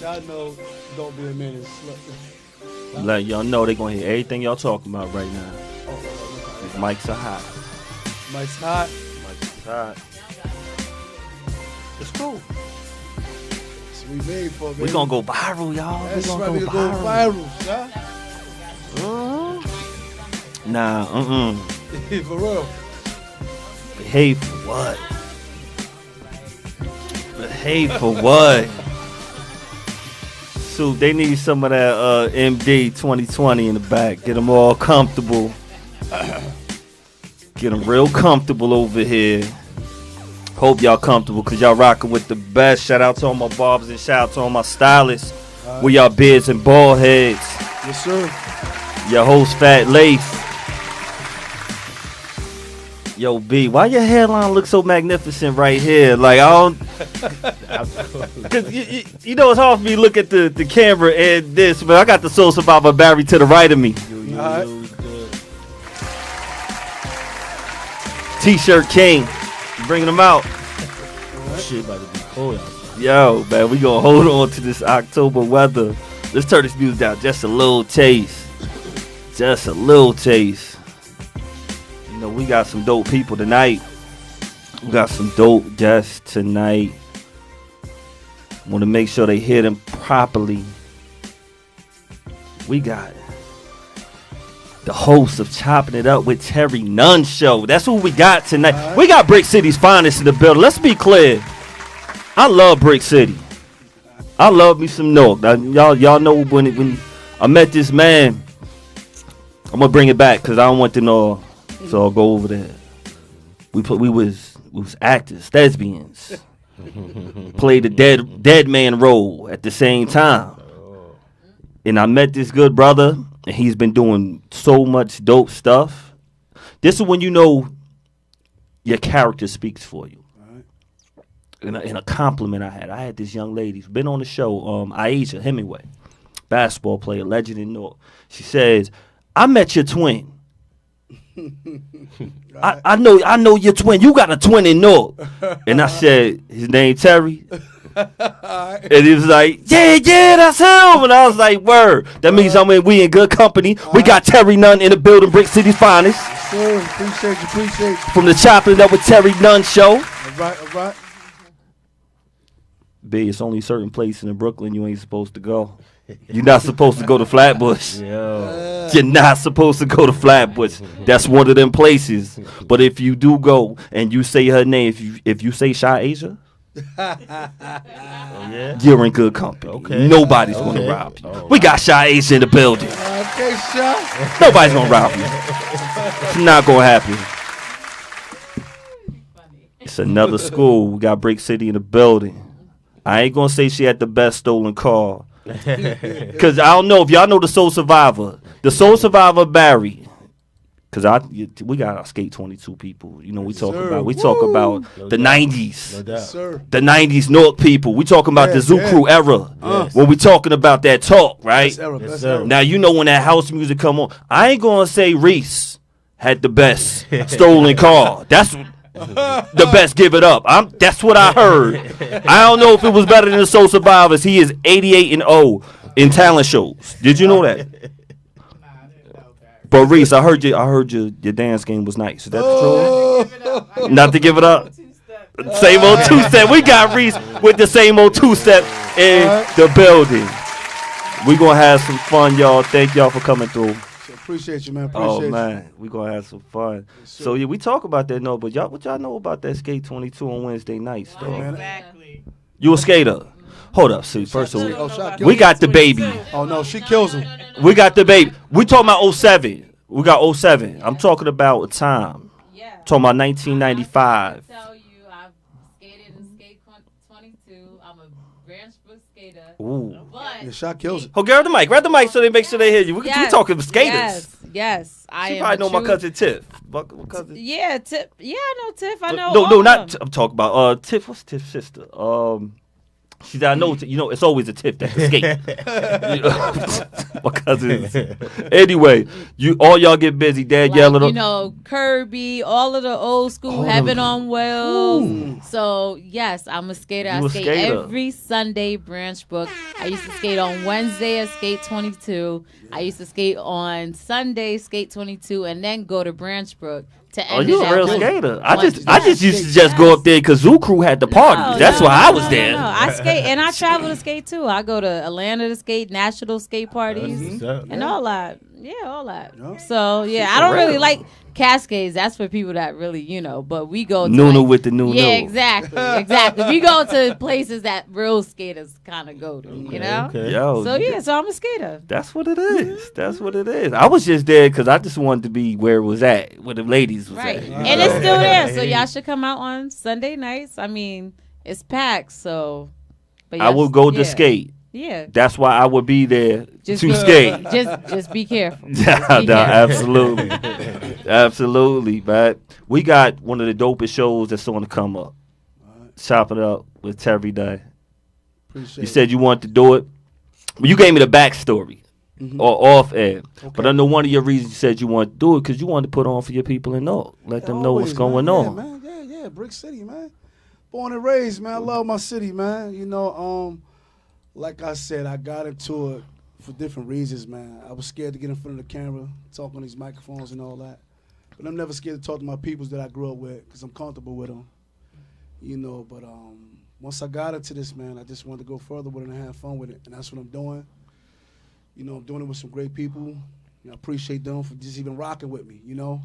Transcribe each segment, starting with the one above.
Y'all know, don't be a menace. Let y'all know they gonna hear everything y'all talking about right now. These mics are hot. Mike's hot. Mics are hot. It's cool. That's what we made for, baby. We gonna go viral, y'all. That's we right, gonna we go gonna viral. go viral, Nah, For real. Behave for what? Behave for what? So they need some of that MD 2020 in the back. Get them all comfortable. Get them real comfortable over here. Hope y'all comfortable because y'all rocking with the best. Shout out to all my barbers and shout out to all my stylists. We y'all Beards N Baldheads. Yes, sir. Your host Fat Lace. Yo, B, why your hairline look so magnificent right here? Like, I don't... Cause you know, it's hard for me to look at the camera and this, but I got the Soul Survivor Barry to the right of me. T-shirt king. Bringing them out. Shit about to be cold. Yo, man, we gonna hold on to this October weather. Let's turn this music down just a little taste. Just a little taste. You know, we got some dope people tonight. We got some dope guests tonight. Want to make sure they hear them properly. We got the host of Chopping It Up with Terry Nunn Show. That's who we got tonight. Right. We got Brick City's finest in the building. Let's be clear. I love Brick City. I love me some North. Y'all know when I met this man. I'm gonna bring it back because I don't want to know. So I'll go over there. We was actors, thespians. Played the dead man role at the same time. And I met this good brother, and he's been doing so much dope stuff. This is when you know your character speaks for you. And a compliment I had this young lady who's been on the show, Aisha Hemingway, basketball player, legend in North. She says, I met your twin. I know your twin. You got a twin in North. And I said, his name Terry. And he was like, yeah, that's him. And I was like, word. That means we in good company. We got Terry Nunn in the building, Brick City's finest. Sure, appreciate you. From the Chopping It Up with Terry Nunn show. All right. B, it's only certain places in Brooklyn you ain't supposed to go. You're not supposed to go to Flatbush. You're not supposed to go to Flatbush. That's one of them places. But if you do go and you say her name, if you say Shy Asia, you're in good company. Okay. Nobody's gonna rob you. We got Shy Asia in the building. Okay, Shy. Nobody's gonna rob you. It's not gonna happen. It's another school. We got Brick City in the building. I ain't gonna say she had the best stolen car. Cause I don't know if y'all know the Soul Survivor. The Soul Survivor Barry. Cause we got our Skate 22 people. You know, we talk about the 90s. The 90s North people. We talking about the Zoo Crew era. When we talking about that talk, right? Best era. Now you know when that house music come on. I ain't gonna say Reese had the best stolen car. That's the best. Give it up. That's what I heard. I don't know if it was better than the Soul Survivors. He is 88-0 in talent shows. Did you know that? But Reese, I heard your dance game was nice. Is that true? Not to give it up. Same old two-step. We got Reese with the same old two-step in the building. We gonna have some fun, y'all. Thank y'all for coming through. Appreciate you, man. Appreciate you. Man, we gonna have some fun. So yeah, we talk about that, but what y'all know about that Skate 22 on Wednesday nights, though? Exactly. You a skater? Hold up, see. First of all, we got the baby. Oh no, she kills him. We got the baby. We talking about 07. We got 07. I'm talking about a time. Yeah. Talking about 1995. I tell you, I've skated in Skate 22. I'm a Grand Brook skater. Ooh. But The shot kills it. Oh, grab the mic so they make sure they hear you. We talking skaters. Yes. She probably know my cousin Tiff. My cousin. Yeah, Tiff. Yeah, I know Tiff. I know. No, not. I'm talking about Tiff. What's Tiff's sister? She said, I know, it's always a tip that can skate. My cousins. Anyway, all y'all get busy. Dad yelling. Kirby, all of the old school, Heaven on Wheels. Ooh. So, yes, I'm a skater. I skate every Sunday, Branch Brook. I used to skate on Wednesday at Skate 22. I used to skate on Sunday, Skate 22, and then go to Branch Brook. You a real skater. I just used to just go up there because Zoo Crew had the party. That's why I was there. No. I skate, and I travel to skate, too. I go to Atlanta to skate, national skate parties, and all that. Yeah, all that. Yep. So, yeah, I don't really like Cascades. That's for people that really, but we go to Nunu with the Nunu. Yeah, exactly. We go to places that real skaters kind of go to, Okay. So I'm a skater. That's what it is. That's what it is. I was just there because I just wanted to be where it was at, where the ladies was at. And it's still there, so y'all should come out on Sunday nights. I mean, it's packed, so. But I will go to skate. Yeah. That's why I would be there to skate. Just be careful. Absolutely. Absolutely, man. We got one of the dopest shows that's on to come up. Chop It Up with Terry Day. You said you wanted to do it. Well, you gave me the backstory or off air. Okay. But I know one of your reasons you said you wanted to do it because you wanted to put on for your people and let them know what's going on. Man. Yeah, Brick City, man. Born and raised, man. I love my city, man. Like I said, I got into it for different reasons, man. I was scared to get in front of the camera, talk on these microphones and all that. But I'm never scared to talk to my peoples that I grew up with because I'm comfortable with them. But once I got into this, man, I just wanted to go further with it and have fun with it. And that's what I'm doing. I'm doing it with some great people. I appreciate them for just even rocking with me, And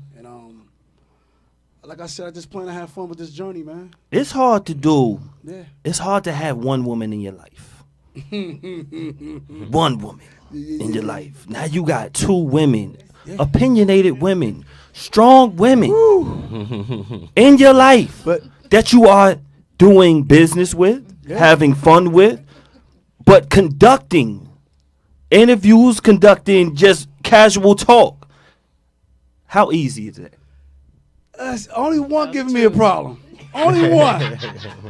like I said, I just plan to have fun with this journey, man. It's hard to do. Yeah. It's hard to have one woman in your life. One woman in your life. Now you got two women, opinionated women, strong women in your life that you are doing business with, having fun with, but conducting interviews, conducting just casual talk. How easy is it? Only one giving me a problem. Only one.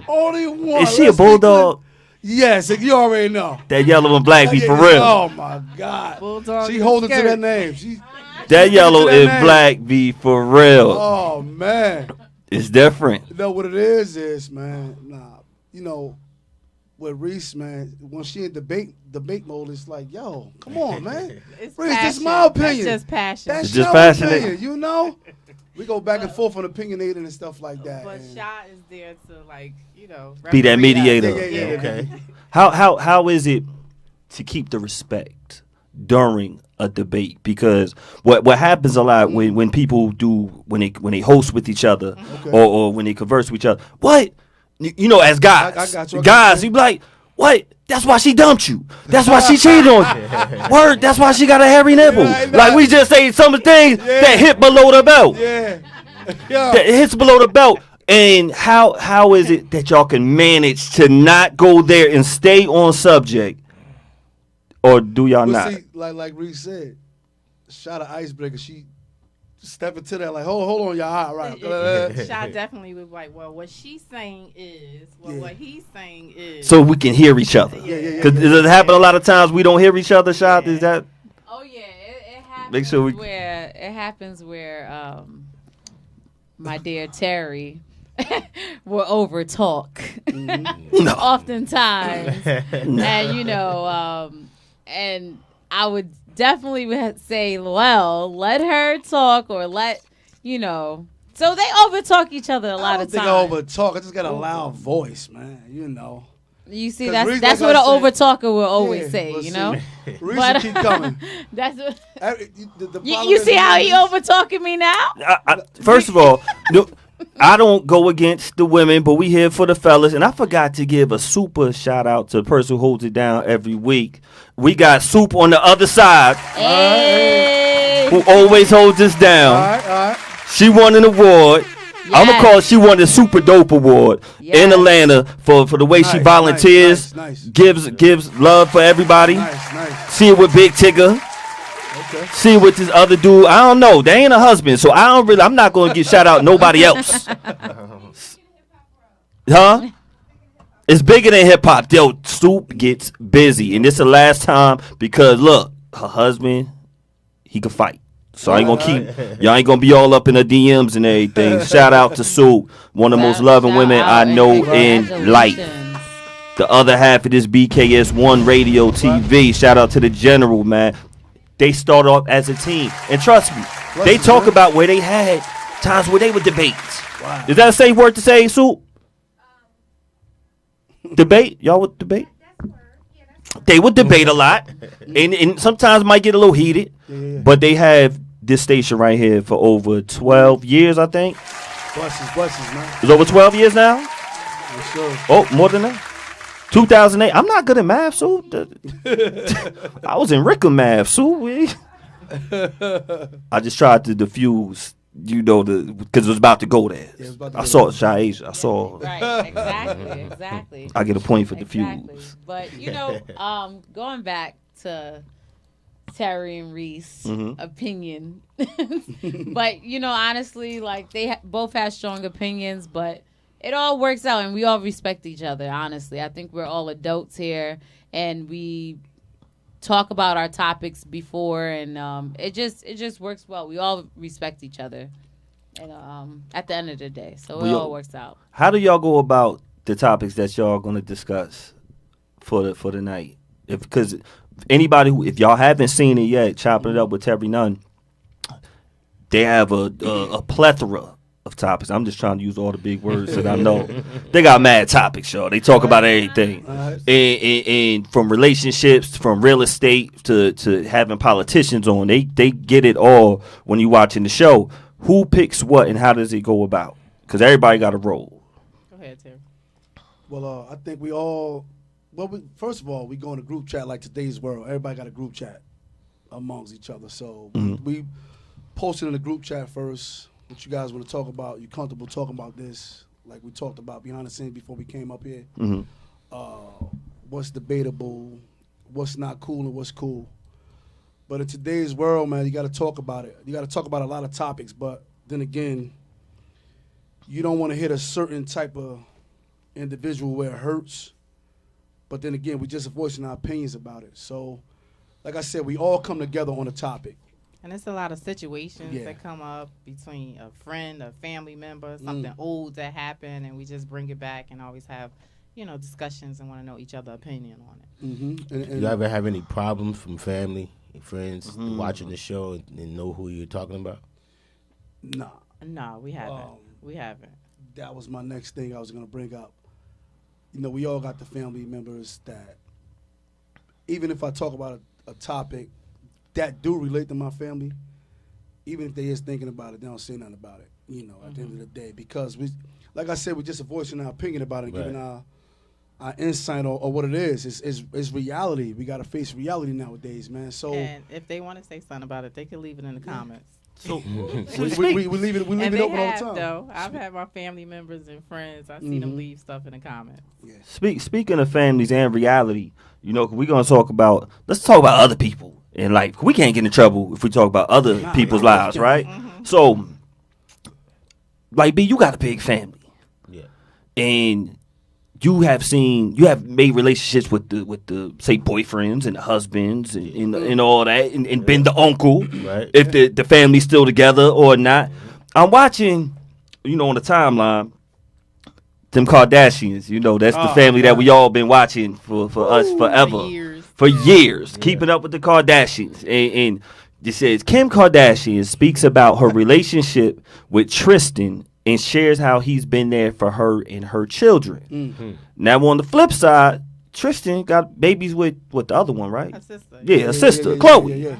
Only one. Is she a bulldog? Yes, you already know. That yellow and black be for real. Oh, my God. Bulldog she holding to that name. That yellow and black be for real. Oh, man. It's different. You know what it is, man. With Reese, man, when she in debate mode, it's like, yo, come on, man. It's Reese, this is my opinion. That's just passion. That's just your passionate. opinion, We go back and forth on opinionated and stuff like that. But Sha is there to be that mediator. Yeah. Okay. How is it to keep the respect during a debate? Because what happens a lot when people when they host with each other or when they converse with each other, as guys, I got you. You be like, what? That's why she dumped you. That's why she cheated on you. Word, that's why she got a hairy nipple. Like we just say some of the things that hit below the belt. Yeah. That hits below the belt. And how is it that y'all can manage to not go there and stay on subject? Or do y'all not? See, like Reese said, shot an icebreaker. She stepped into that like, hold on, y'all. All right. Sha definitely was like, well, what she's saying is, what he's saying is. So we can hear each other. Yeah. Because does it happen a lot of times we don't hear each other, Sha? Is that? Oh, yeah. It happens Make sure where my dear Terry will over talk oftentimes. And, and I would definitely say, well, let her talk or so they over talk each other a lot of times. I don't think I over talk. I just got a loud voice, man. You see, that's what an over talker will always say, Reese keep coming. That's what. The You see how he over talking me now? First of all, I don't go against the women, but we here for the fellas. And I forgot to give a super shout out to the person who holds it down every week. We got Soup on the other side, who always holds us down. All right. She won an award. Yes. I'm going to call it, she won the Super Dope Award in Atlanta for the way she volunteers, nice. gives love for everybody. Nice. See it with Big Tigger. Okay. See with this other dude. I don't know. They ain't a husband, so I'm not going to get shout out nobody else. Huh? It's bigger than hip hop. Yo, Soup gets busy, and this is the last time because look, her husband, he could fight. So I ain't gonna y'all ain't gonna be all up in the DMs and everything. Shout out to Soup, one of the most loving women I know in life. The other half of this BKS1 Radio TV. Shout out to the General, man. They start off as a team, and trust me, they talk about where they had times where they would debate. Wow. Is that a safe word to say, Soup? Debate? Y'all would debate? They would debate a lot, and sometimes might get a little heated. Yeah. But they have this station right here for over 12 years, I think. Blessings, man. It's over 12 years now? Yes, sir. Oh, more than that? 2008. I'm not good at math, Sue. I was in Rickam math, Sue. I just tried to diffuse, because it was about to go there. Yeah, I saw it, Shy Asia. I saw. Right, exactly. I get a point for diffuse. But, going back to Terry and Reese opinion. But, honestly, like, they both have strong opinions, but it all works out, and we all respect each other, honestly. I think we're all adults here, and we talk about our topics before, and it just works well. We all respect each other, and at the end of the day, so it all works out. How do y'all go about the topics that y'all going to discuss for the night? Because anybody if y'all haven't seen it yet, Chopping It Up with Terry Nunn, they have a plethora of topics. I'm just trying to use all the big words that I know. They got mad topics, y'all. They talk about everything, and from relationships, from real estate to having politicians on. They get it all when you watching the show. Who picks what and how does it go about? Because everybody got a role. Go ahead, Tim. Well, I think we all. Well, first of all, we go in a group chat like today's world. Everybody got a group chat amongst each other. So we posted in the group chat first. What you guys want to talk about? You comfortable talking about this? Like we talked about behind the scenes before we came up here. What's debatable? What's not cool and what's cool? But in today's world, man, you got to talk about it. You got to talk about a lot of topics. But then again, you don't want to hit a certain type of individual where it hurts. But then again, we just voicing our opinions about it. So, like I said, we all come together on a topic. And it's a lot of situations that come up between a friend, a family member, something old that happened, and we just bring it back and always have, discussions and want to know each other's opinion on it. And you ever have any problems from family and friends watching the show and know who you're talking about? No, we haven't. We haven't. That was my next thing I was going to bring up. We all got the family members that, even if I talk about a topic that do relate to my family, even if they is thinking about it, they don't say nothing about it, at the end of the day. Because, like I said, we're just voicing our opinion about it and giving our insight or what it is. It's reality. We got to face reality nowadays, man. So, and if they want to say something about it, they can leave it in the comments. So we leave it open all the time. Though I've had my family members and friends. I see them leave stuff in the comments. Yeah. Speaking of families and reality, we're gonna talk about. Let's talk about other people in life. We can't get in trouble if we talk about other people's lives, right? So, like B, you got a big family, and you have made relationships with the say boyfriends and the husbands and all that and been the uncle if the family's still together or not. I'm watching, on the timeline, them Kardashians. That's the family that we all been watching for us forever. For years, keeping up with the Kardashians. And it says Kim Kardashian speaks about her relationship with Tristan and shares how he's been there for her and her children. Now, on the flip side, Tristan got babies with the other one, right? A sister. Yeah, a sister, Chloe.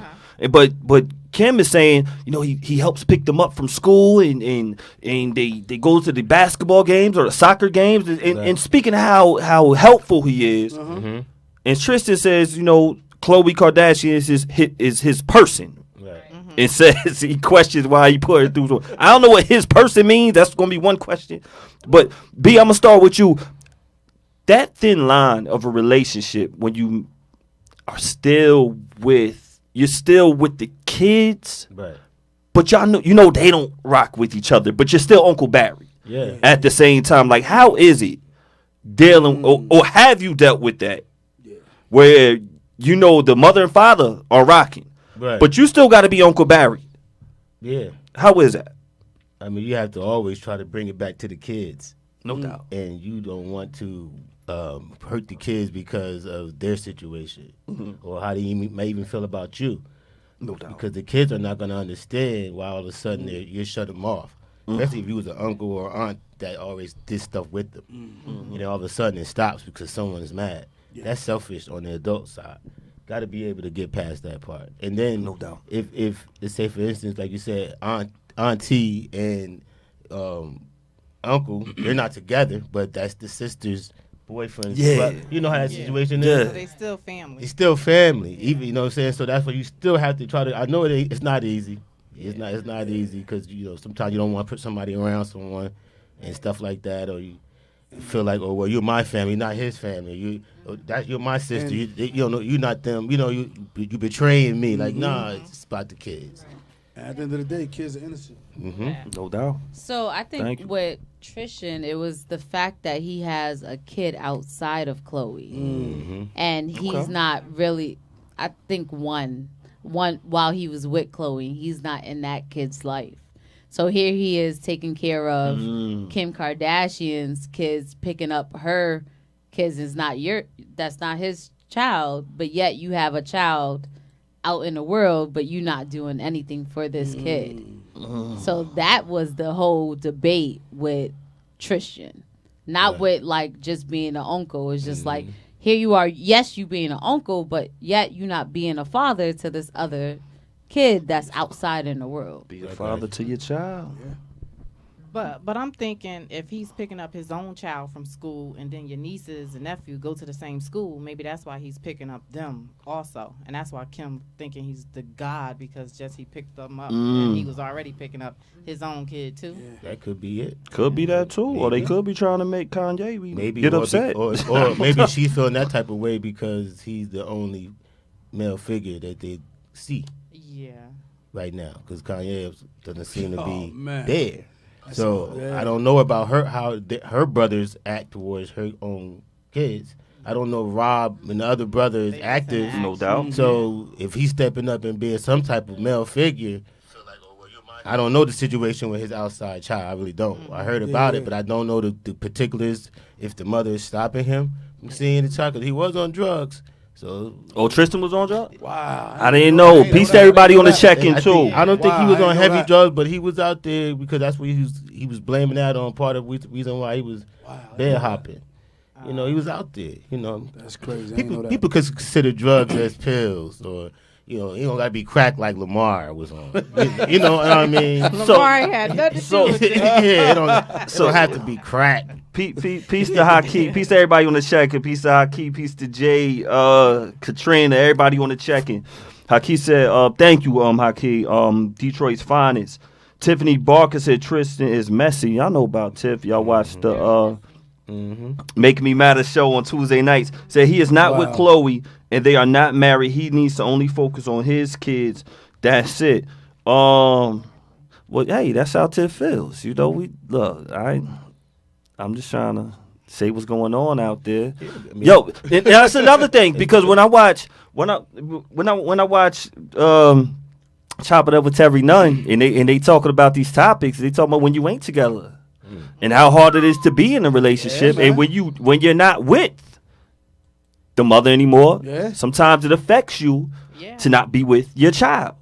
But Kim is saying, he helps pick them up from school and they go to the basketball games or the soccer games and speaking of how helpful he is. And Tristan says, Khloe Kardashian is his person. And says he questions why he put her through. So I don't know what his person means. That's going to be one question. But B, I'm going to start with you. That thin line of a relationship when you are still with the kids, but y'all know they don't rock with each other, but you're still Uncle Barry. Yeah. At the same time, like how is it dealing, or have you dealt with that? Yeah. Where the mother and father are rocking, right? But you still got to be Uncle Barry. Yeah. How is that? I mean, you have to always try to bring it back to the kids. No doubt. And you don't want to hurt the kids because of their situation or how they may even feel about you. No doubt. Because the kids are not going to understand why all of a sudden you shut them off. Especially if you was an uncle or aunt that always did stuff with them. All of a sudden it stops because someone is mad. Yeah. That's selfish on the adult side. Got to be able to get past that part. And then no doubt. If let's say, for instance, like you said, auntie and uncle, they're not together, but that's the sister's boyfriend. Yeah. You know how that situation is? So they still family. It's still family. Yeah. Even, you know what I'm saying? So that's why you still have to try to, I know it's not easy. It's not easy because, sometimes you don't want to put somebody around someone and stuff like that, or you feel like, oh, well, you're my family, not his family. You're my sister. You're not them. You betraying me. Like, nah, it's about the kids. At the end of the day, kids are innocent. No doubt. So I think with Tristan, it was the fact that he has a kid outside of Chloe, and he's not really. I think one while he was with Chloe, he's not in that kid's life. So here he is taking care of Kim Kardashian's kids, picking up her kids. That's not his child, but yet you have a child out in the world, but you not doing anything for this kid. So that was the whole debate with Tristan. Not with like just being an uncle. It's just like, here you are, yes, you being an uncle, but yet you not being a father to this other kid that's outside in the world. Be a father to your child. Yeah. But I'm thinking if he's picking up his own child from school and then your nieces and nephew go to the same school, maybe that's why he's picking up them also. And that's why Kim thinking he's the God because just he picked them up and he was already picking up his own kid too. Yeah. That could be it. Could be that too. Maybe. Or they could be trying to make Kanye get upset. Or maybe she's feeling that type of way because he's the only male figure that they see. Yeah. Right now, because Kanye doesn't seem to be man. there. So I don't know about how her brothers act towards her own kids. I don't know if Rob and the other brother is active. No doubt. So if he's stepping up and being some type of male figure, I don't know the situation with his outside child. I really don't. I heard about it, but I don't know the particulars. If the mother is stopping him from seeing the child, because he was on drugs. So, Tristan was on drugs? Wow. I didn't know. Peace to everybody on the check-in, too. I don't think he was on heavy drugs, but he was out there because that's what he was blaming that on part of the reason why he was bed hopping. He was out there, That's crazy. People could consider drugs as pills or, he don't got to be crack like Lamar was on. You know what I mean? Lamar had nothing to do with it. It don't have to be crack. Peace to Hakeem. Peace to everybody on the check-in. Peace to Hakeem. Peace to Jay, Katrina, everybody on the check-in. Hakeem said, thank you, Hakeem. Detroit's finest. Tiffany Barker said Tristan is messy. Y'all know about Tiff. Y'all watched the Make Me Matter show on Tuesday nights. Said he is not with Chloe and they are not married. He needs to only focus on his kids. That's it. Well, hey, that's how Tiff feels. I'm just trying to say what's going on out there. Yo, and that's another thing because when I watch Chop It Up with Terry Nunn and they talking about these topics, they talking about when you ain't together and how hard it is to be in a relationship, and when you're not with the mother anymore, sometimes it affects you to not be with your child.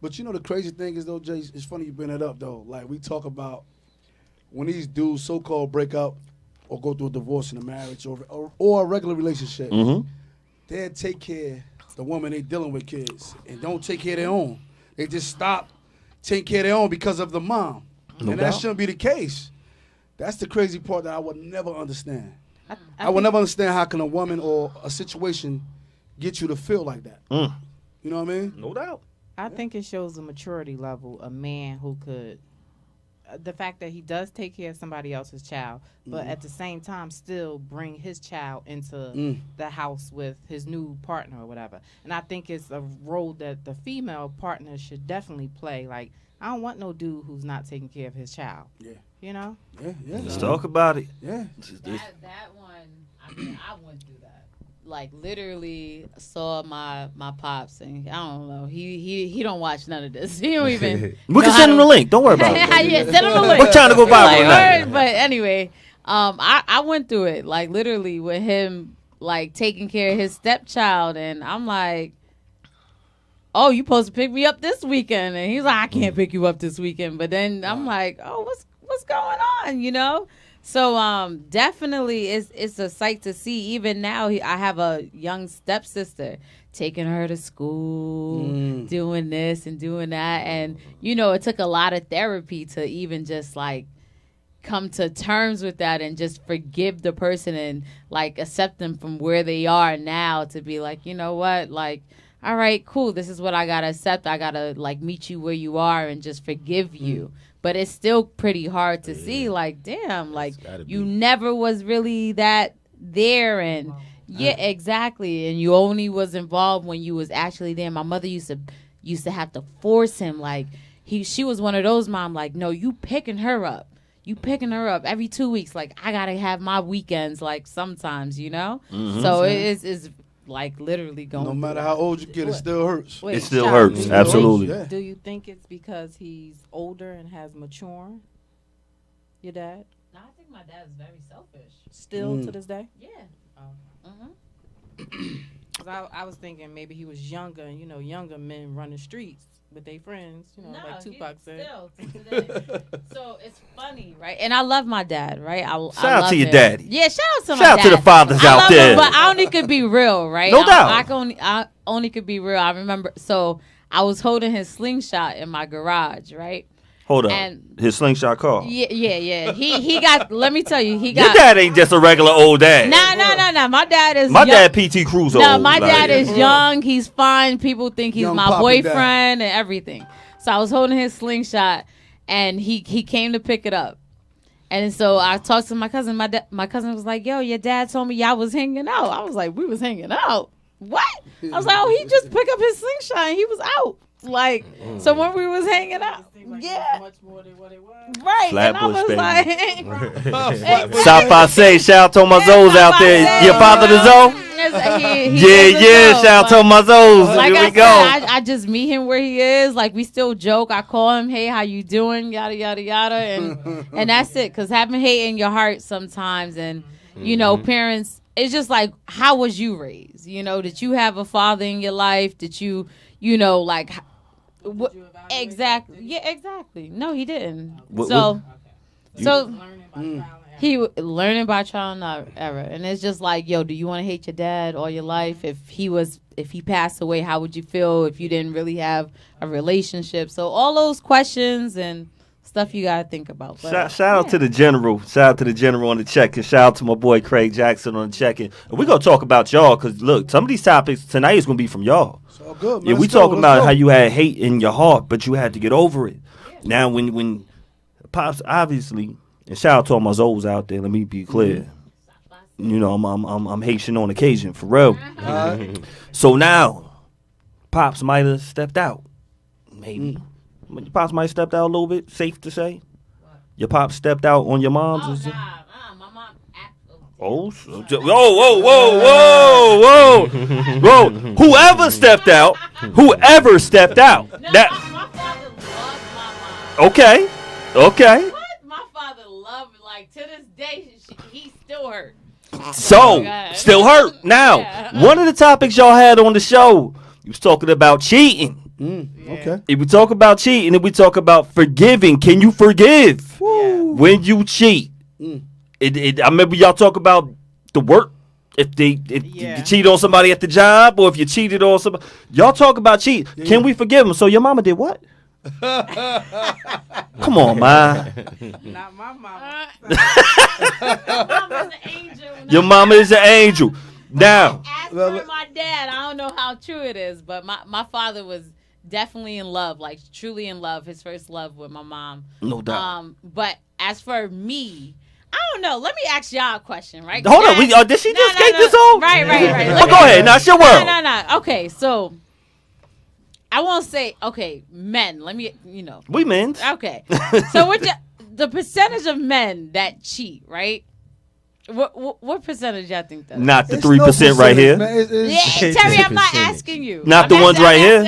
But the crazy thing is though, Jay, it's funny you bring that up though. Like we talk about when these dudes so-called break up or go through a divorce in a marriage or a regular relationship, they'll take care of the woman they dealing with kids and don't take care of their own. They just stop taking care of their own because of the mom. That shouldn't be the case. That's the crazy part that I would never understand. I would never understand how can a woman or a situation get you to feel like that. You know what I mean? No doubt. I think it shows a maturity level, a man who could, the fact that he does take care of somebody else's child, but at the same time still bring his child into the house with his new partner or whatever. And I think it's a role that the female partner should definitely play. Like, I don't want no dude who's not taking care of his child. Yeah. You know. Yeah. Let's talk about it. Yeah. That one. I mean, I went through that. Like literally saw my pops, and I don't know. He don't watch none of this. He don't even. We can send him the link. Don't worry about it. Yeah, send him the link. We're trying to go viral tonight. But anyway, I went through it like literally with him like taking care of his stepchild, and I'm like, oh, you supposed to pick me up this weekend, and he's like, I can't pick you up this weekend. But then I'm like, oh, what's going on, you know? So definitely it's a sight to see. Even now, I have a young stepsister taking her to school, doing this and doing that. And, you know, it took a lot of therapy to even just like come to terms with that and just forgive the person and like accept them from where they are now to be like, you know what, like, all right, cool. This is what I got to accept. I got to like meet you where you are and just forgive you. But it's still pretty hard to see, like, damn, like, you never was really that there. And, yeah, exactly. And you only was involved when you was actually there. My mother used to have to force him. Like, she was one of those mom, like, no, you picking her up. You picking her up every 2 weeks. Like, I got to have my weekends, like, sometimes, you know? Mm-hmm. So it's like, literally going no matter how old you get, it still hurts. It still hurts, absolutely. Do you think it's because he's older and has matured? Your dad? No, I think my dad is very selfish. Still to this day? Yeah. I was thinking maybe he was younger, and, you know, younger men run the streets with their friends, you know, like Tupac said. So it's funny, right? And I love my dad, right? Shout out to your daddy. Yeah, shout out to my dad. Shout out to the fathers out there. But I only could be real, right? No doubt. I only could be real. I remember, so I was holding his slingshot in my garage, right? Hold up. His slingshot car. Yeah. He got, let me tell you, he got. Your dad ain't just a regular old dad. Nah. My dad is My dad P.T. Cruz old. No, my dad is young. He's fine. People think he's my boyfriend and everything. So I was holding his slingshot, and he came to pick it up. And so I talked to my cousin. My cousin was like, yo, your dad told me y'all was hanging out. I was like, we was hanging out? What? I was like, oh, he just picked up his slingshot and he was out. Like, so when we was hanging out, yeah, much more than what it was. Right. Flatbush, and I was baby. South I say, shout out to my Zoes out there. Your father the Zoe? Yeah, shout out to my Zoes. Like Here we go. I just meet him where he is. Like, we still joke. I call him, hey, how you doing? Yada, yada, yada. And that's it. Because having hate in your heart sometimes, and, you know, parents, it's just like, how was you raised? You know, did you have a father in your life? Did you know, like... What, exactly. Yeah, exactly. No, he didn't. He learning by trial and error, and it's just like, yo, do you want to hate your dad all your life? If he passed away, how would you feel if you didn't really have a relationship? So all those questions and stuff you gotta think about. But, shout out to the general. Shout out to the general on the check-in. Shout out to my boy Craig Jackson on the check-in. And we're gonna talk about y'all, because look, some of these topics tonight is gonna be from y'all. All good, man. Yeah, we talking about how you had hate in your heart, but you had to get over it. Now, when Pops, obviously, and shout out to all my Zoes out there. Let me be clear. You know, I'm Haitian on occasion, for real. So now, Pops might have stepped out, maybe. Your Pops might have stepped out a little bit. Safe to say. Your Pops stepped out on your mom's. Whoa! Whoever stepped out. No, my father loved my mom. Okay. What? My father loved, like, to this day, he still hurt. So, still hurt. Now, one of the topics y'all had on the show, you was talking about cheating. Okay. If we talk about cheating, and we talk about forgiving, can you forgive when you cheat? I remember y'all talk about the work. If you cheat on somebody at the job, or if you cheated on somebody, y'all talk about cheat. Yeah. Can we forgive them? So your mama did what? Come on, man. Not my mama. Mama's an angel. Your mama is an angel. Now, as for my dad, I don't know how true it is, but my father was definitely in love, like truly in love. His first love with my mom. No doubt. But as for me, I don't know. Let me ask y'all a question, right? Hold on. Did she just take this on? Right. Well, go ahead. Now, it's your world. No. Okay, so I won't say, okay, men. Let me, We men. Okay. So the percentage of men that cheat, right? What percentage y'all think that? Not the 3% right here. Yeah, Terry, I'm not asking you. Not the ones right here.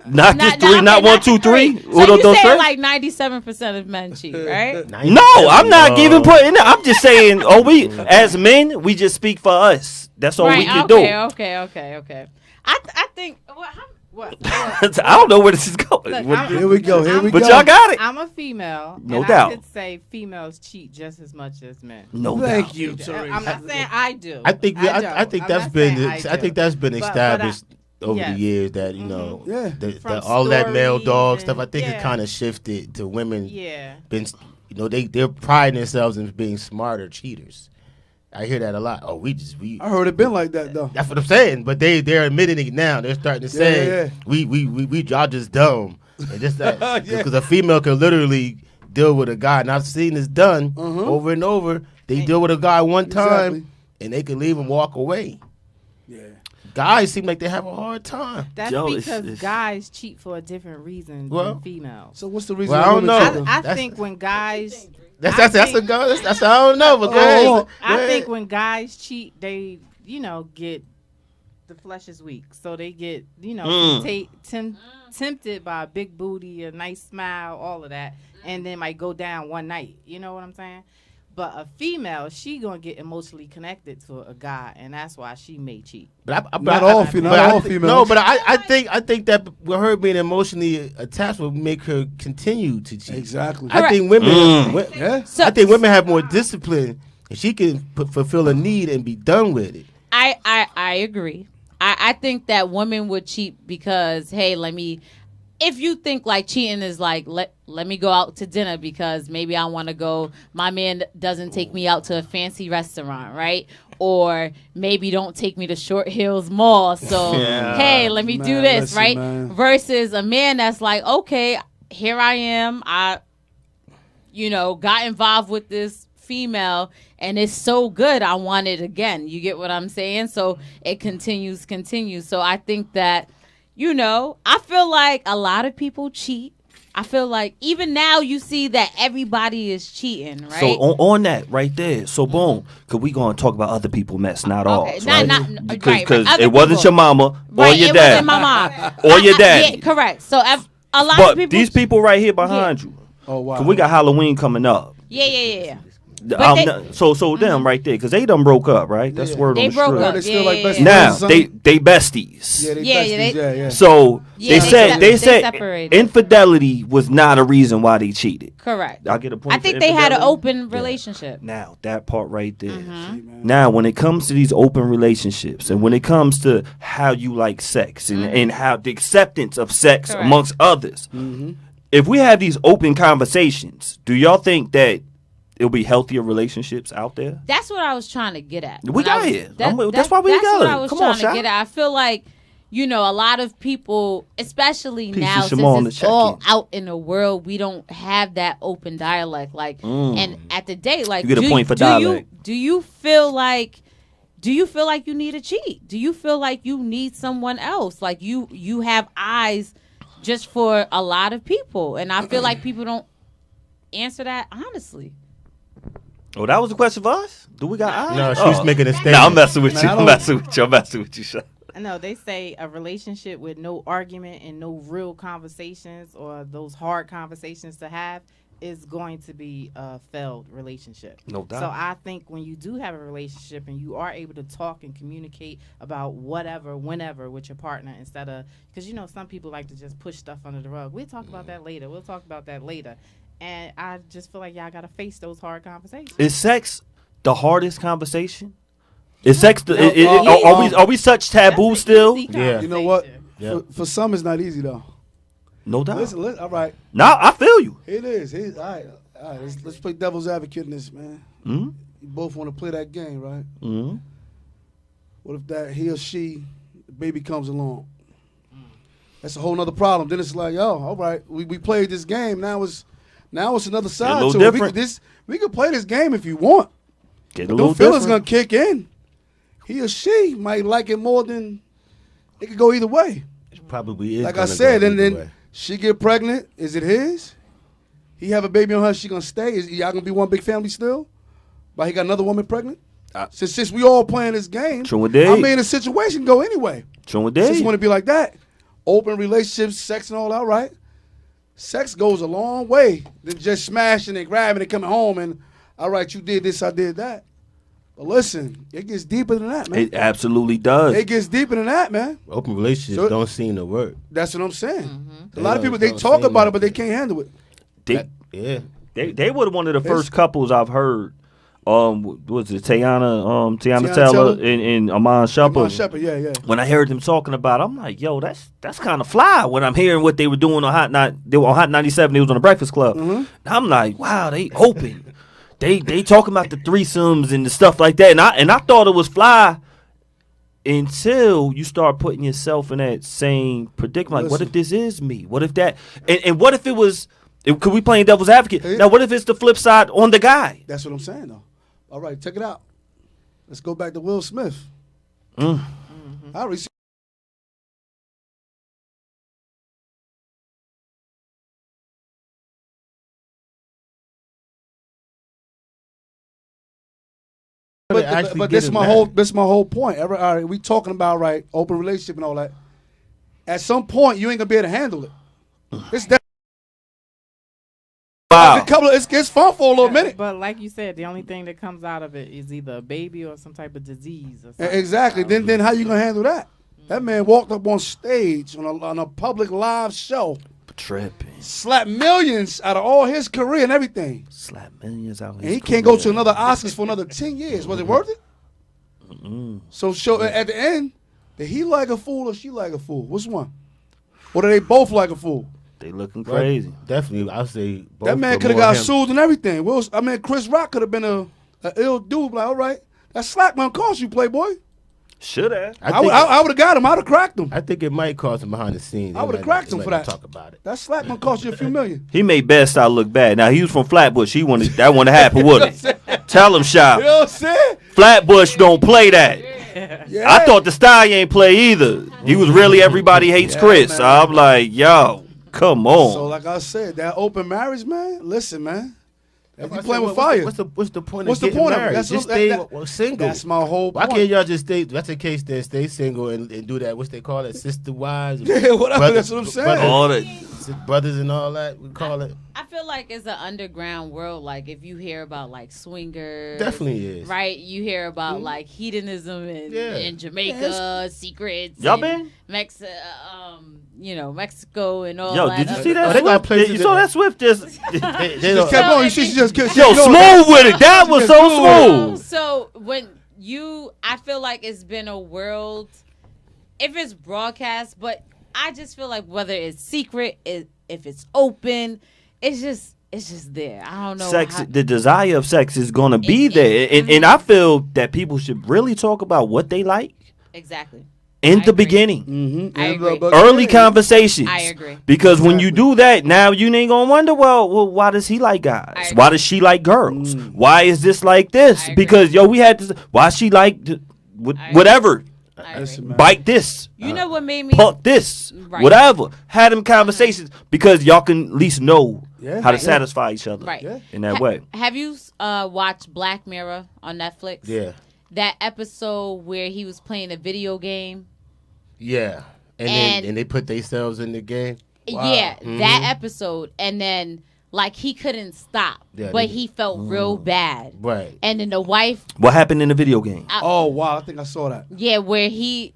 Not this 3, not 1, 2, 3. So you saying like 97% of men cheat, right? No, I'm not even putting it. I'm just saying, we as men, we just speak for us. That's all we can do. Okay. I think what? I don't know where this is going. Look, Here we go. But y'all got it. I'm a female. No and doubt. I could say females cheat just as much as men. No Thank doubt. you, Terry. I'm not saying I do. I think that's been But established over yes. the years that Yeah. all that male stories dog stuff. I and- think yeah. it kind of shifted to women. Yeah. They're priding themselves in being smarter cheaters. I hear that a lot. Oh, I heard it been like that though. That's what I'm saying. But they're admitting it now. They're starting to say we y'all just dumb. And just that because a female can literally deal with a guy. And I've seen this done over and over. They deal with a guy one time and they can leave and walk away. Yeah. Guys seem like they have a hard time. That's because guys cheat for a different reason than females. So what's the reason? Well, I don't know. I think when guys That's a go. That's I don't know. But I think when guys cheat, they get the flesh is weak, so they get tempted by a big booty, a nice smile, all of that, and then might go down one night. You know what I'm saying? But a female, she gonna get emotionally connected to a guy, and that's why she may cheat. Not all females. No, but I think that with her being emotionally attached will make her continue to cheat. Exactly. I think women. I think women have more discipline, and she can fulfill a need and be done with it. I agree. I think that women would cheat because if you think like cheating is like let me go out to dinner because maybe I want to go, my man doesn't take me out to a fancy restaurant, right? Or maybe don't take me to Short Hills Mall. So hey, let me do this, right? Man. Versus a man that's like, okay, here I am. I got involved with this female and it's so good I want it again. You get what I'm saying? So it continues. So I think that I feel like a lot of people cheat. I feel like even now you see that everybody is cheating, right? So on that right there, so boom, because we going to talk about other people mess, not ours, right? Because it wasn't your mama or your dad. It wasn't my mom. Or your dad. Yeah, correct. So a lot of people. But these people right here behind you. Oh, wow. Because we got Halloween coming up. Yeah. So them right there, because they done broke up, right? That's word on the street. They still like besties. Now they besties. Yeah, they besties. Yeah. So they said separated. Infidelity was not a reason why they cheated. Correct. I get a point. I think they had an open relationship. Now that part right there. Now when it comes to these open relationships and when it comes to how you like sex and how the acceptance of sex amongst others, if we have these open conversations, do y'all think that it'll be healthier relationships out there? That's what I was trying to get at. We got it. That's why we That's got what I it. was Come trying on, to get at. I feel like, a lot of people, especially now, since it's all out in the world, we don't have that open dialect. Like, and at the day, like, you get a point for dialect. Do you feel like you need a cheat? Do you feel like you need someone else? Like you have eyes just for a lot of people, and I feel like people don't answer that honestly. Oh, that was a question for us? Do we got eyes? No, she's making a statement. No, I'm messing with you. I'm messing with you, Sean. No, they say a relationship with no argument and no real conversations or those hard conversations to have is going to be a failed relationship. No doubt. So I think when you do have a relationship and you are able to talk and communicate about whatever, whenever with your partner instead of, because some people like to just push stuff under the rug. We'll talk about that later. And I just feel like y'all got to face those hard conversations. Is sex the hardest conversation? Is sex are we such taboo still? Yeah. You know what? Yeah. For some, it's not easy though. No doubt. Listen, all right. No, I feel you. It is. All right. Let's play devil's advocate in this, man. Mm-hmm. You both want to play that game, right? Mm-hmm. What if that he or she, the baby comes along? That's a whole nother problem. Then it's like, all right, we played this game. Now it's another side to different. it. We can play this game if you want. Get a little feelings different. gonna kick in. He or she might like it more than it could go either way. It probably is. Like I said, and then she get pregnant. Is it his? He have a baby on her, she gonna stay? Is y'all gonna be one big family still? But he got another woman pregnant? Since we all playing this game, True indeed. I mean, the situation go anyway. True indeed. Since you want to be like that, open relationships, sex and all that, right? Sex goes a long way than just smashing and grabbing and coming home and, all right, you did this, I did that. But listen, it gets deeper than that, man. It absolutely does. It gets deeper than that, man. Open relationships don't seem to work. That's what I'm saying. Mm-hmm. A lot of people, they talk about it, but they can't handle it. They were one of the first couples I've heard. Was it Tiana Taylor and Amon Shepard? Amon Shepard, yeah. When I heard them talking about it, I'm like, yo, that's kind of fly. When I'm hearing what they were doing on they were on Hot 97, they was on the Breakfast Club. Mm-hmm. I'm like, wow, they open. they talking about the threesomes and the stuff like that, and I thought it was fly until you start putting yourself in that same predicament. Like, what if this is me? What if that? And what if it was? Could we playing devil's advocate? Now, what if it's the flip side on the guy? That's what I'm saying, though. All right, check it out. Let's go back to Will Smith. Mm-hmm. I already But this is my whole point. All right, we talking about open relationship and all that. At some point, you ain't gonna be able to handle it. It's that. Wow. It's fun for a little minute. But like you said, the only thing that comes out of it is either a baby or some type of disease or something. Exactly. Then how you gonna handle that? That man walked up on stage on a public live show. Tripping. Slapped millions out of all his career and everything. Slap millions out of his And he can't go to another Oscars for another 10 years. Was it worth it? So at the end, did he like a fool or she like a fool? Which one? Or do they both like a fool? They looking crazy. Definitely, I'll say both. That man could have got sued and everything. Chris Rock could have been a ill dude. Like, all right, that slack man cost you, Playboy. Should have. I would have got him. I would have cracked him. I think it might cost him behind the scenes. I would have cracked him for that. Talk about it. That slack man cost you a few million. He made Bad Style look bad. Now, he was from Flatbush. That wouldn't happen, would it? Tell him, Shop. You know what I'm saying? Flatbush don't play that. Yeah. I thought the style ain't play either. He was really Everybody Hates Chris. Man. I'm like, yo, come on. So like I said, that open marriage, man. Listen, man. If you I playing said, with fire, What's the point What's of the getting point of it? married? That's Just what- stay that- single. that's my whole Why point. can't y'all just stay? That's the case. Then stay single and do that. What's they call it? Sister wives. Yeah, whatever. That's what I'm saying. All that. Brothers and all that. We call it. I feel like it's an underground world. Like if you hear about like swingers, Definitely is. right? You hear about like hedonism in Jamaica, secrets. Y'all and been? Mexico and all Yo, that. did you see that? they got Swift? places You saw that Swift just They Just don't- kept going. You see, she just kept yo smooth with it. That was so smooth. So I feel like it's been a world, if it's broadcast, but I just feel like whether it's secret, if it's open, it's just there. I don't know. Sex, the desire of sex is gonna be there, and I feel that people should really talk about what they like Exactly. in I the agree. beginning. Mm-hmm. I agree. Early conversations. I agree. Because when you do that, now you ain't gonna wonder, well, why does he like guys? I agree. Why does she like girls? Why is this like this? I agree. Because we had this. Why she like whatever? I agree. Listen, man. Bite this. You know what made me? Punk this. Right. Whatever. Had them conversations because y'all can at least know Yeah. how to Right. satisfy each other Right. Yeah. in that way. Have you watched Black Mirror on Netflix? Yeah. That episode where he was playing a video game. Yeah. And they put themselves in the game. Yeah, that episode, and then like he couldn't stop, Yeah, but he felt real bad. Right. And then the wife, What happened in the video game? Oh wow, I think I saw that. yeah, where he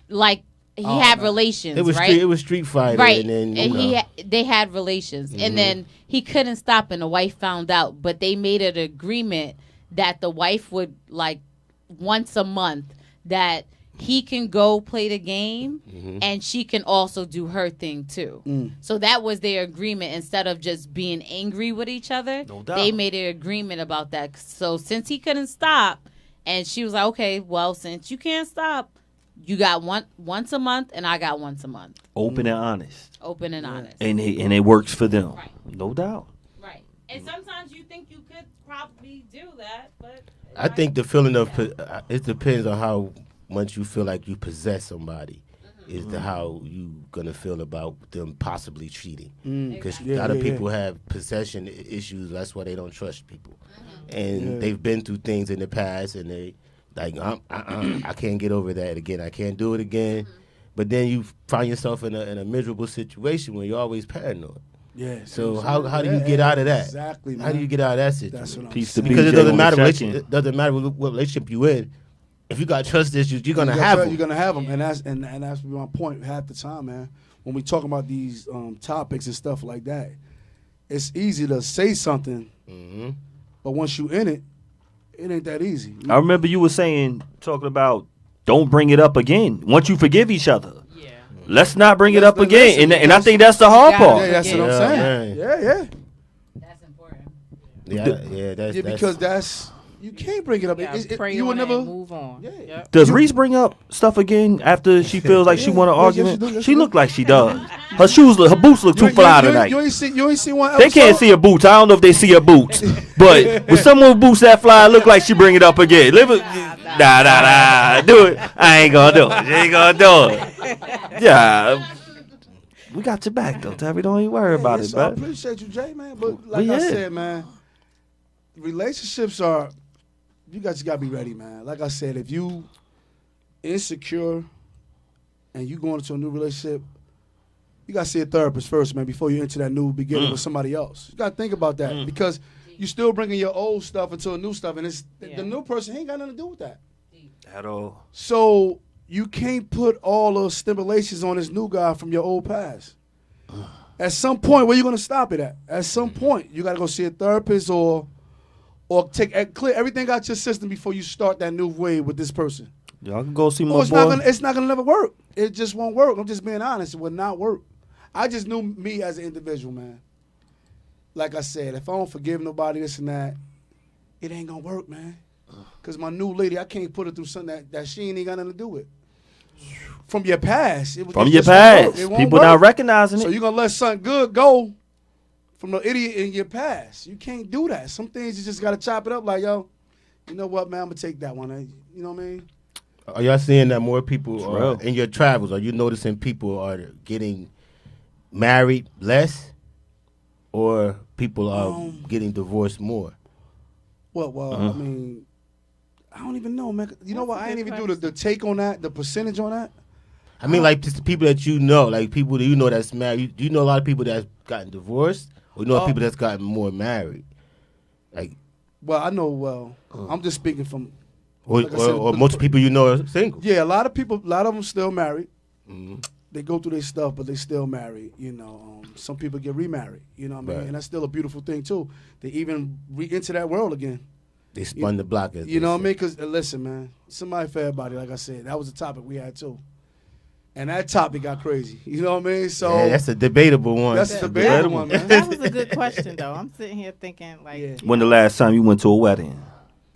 had relations. It was right? it was Street Fighter. Right, And then they had relations, and then he couldn't stop, and the wife found out. But they made an agreement that the wife would like once a month that he can go play the game, and she can also do her thing too. So that was their agreement. Instead of just being angry with each other, No doubt. they made an agreement about that. So since he couldn't stop, and she was like, "Okay, well, since you can't stop." You got once a month, and I got once a month. Open and honest. Open and honest. And it works for them. Right. No doubt. Right. And sometimes you think you could probably do that, but I think the feeling of it depends on how much you feel like you possess somebody. is the how you gonna feel about them possibly cheating. Because Yeah, a lot of yeah, people have possession issues. That's why they don't trust people, and they've been through things in the past, and they like I can't get over that again. I can't do it again. But then you find yourself in a miserable situation where you're always paranoid. Yeah. So how do you get out of that? Exactly. Man. How do you get out of that That's situation? what I'm Piece to saying. Because BJ it doesn't on matter. the check-in. It doesn't matter what relationship you in. If you got trust issues, you're gonna have them. You're gonna have them, and that's my point. Half the time, man, when we talk about these topics and stuff like that, it's easy to say something, but once you in it ain't that easy. I remember you were talking about don't bring it up again. Once you forgive each other, let's not bring it up again. And I think that's the hard part. Yeah, that's what I'm saying. Man. Yeah. That's important. That's Because that's you can't bring it up. You would never move on. Yeah. Yep. Does Reese bring up stuff again after she feels like she want an argument? yes, she do. She look like she does. Her boots look too fly tonight. You ain't see one. They can't see her boots. I don't know if they see her boots, but with someone with boots that fly, it look like she bring it up again. Nah. Do it. I ain't gonna do it. She ain't gonna do it. Yeah. We got your back though, Terry. Don't even worry about it, So I man. appreciate you, Jay, man. But like I said, man, relationships are. You guys gotta be ready, man. Like I said, if you insecure and you going into a new relationship, you gotta see a therapist first, man, before you enter that new beginning with somebody else. You gotta think about that because you still bringing your old stuff into a new stuff, and the new person ain't got nothing to do with that At all. So you can't put all those stimulations on this new guy from your old past. At some point, where you gonna stop it at? At some point, you gotta go see a therapist or clear everything out your system before you start that new way with this person. Y'all can go see my It's boy. it's not gonna never work. It just won't work. I'm just being honest. It will not work. I just knew me as an individual, man. Like I said, if I don't forgive nobody, this and that, it ain't gonna work, man. Cause my new lady, I can't put her through something that she ain't got nothing to do with. From your past. From your past. People not recognizing So it. you're gonna let something good go from the idiot in your past. You can't do that. Some things you just gotta chop it up like, yo, you know what, man, I'm gonna take that one. You know what I mean? Are y'all seeing that more people are, in your travels? Are you noticing people are getting married less, or people are getting divorced more? Well, I mean, I don't even know, man. You know what? I ain't even do the take on that, the percentage on that. I mean, like just the people that you know, like people that you know that's married. Do you know a lot of people that's gotten divorced, or you know people that's gotten more married? Like, well, I know. Well, I'm just speaking from. Or most people you know are single. Yeah, a lot of them still married. They go through their stuff, but they still married. You know, some people get remarried. You know what I mean? Right. And that's still a beautiful thing too. They even enter that world again. They spun the block. You know what I mean? Because listen, man, somebody for everybody. Like I said, that was a topic we had too. And that topic got crazy. You know what I mean? So yeah, that's a debatable one. That's a debatable one, man. That was a good question, though. I'm sitting here thinking, like, When the last time you went to a wedding?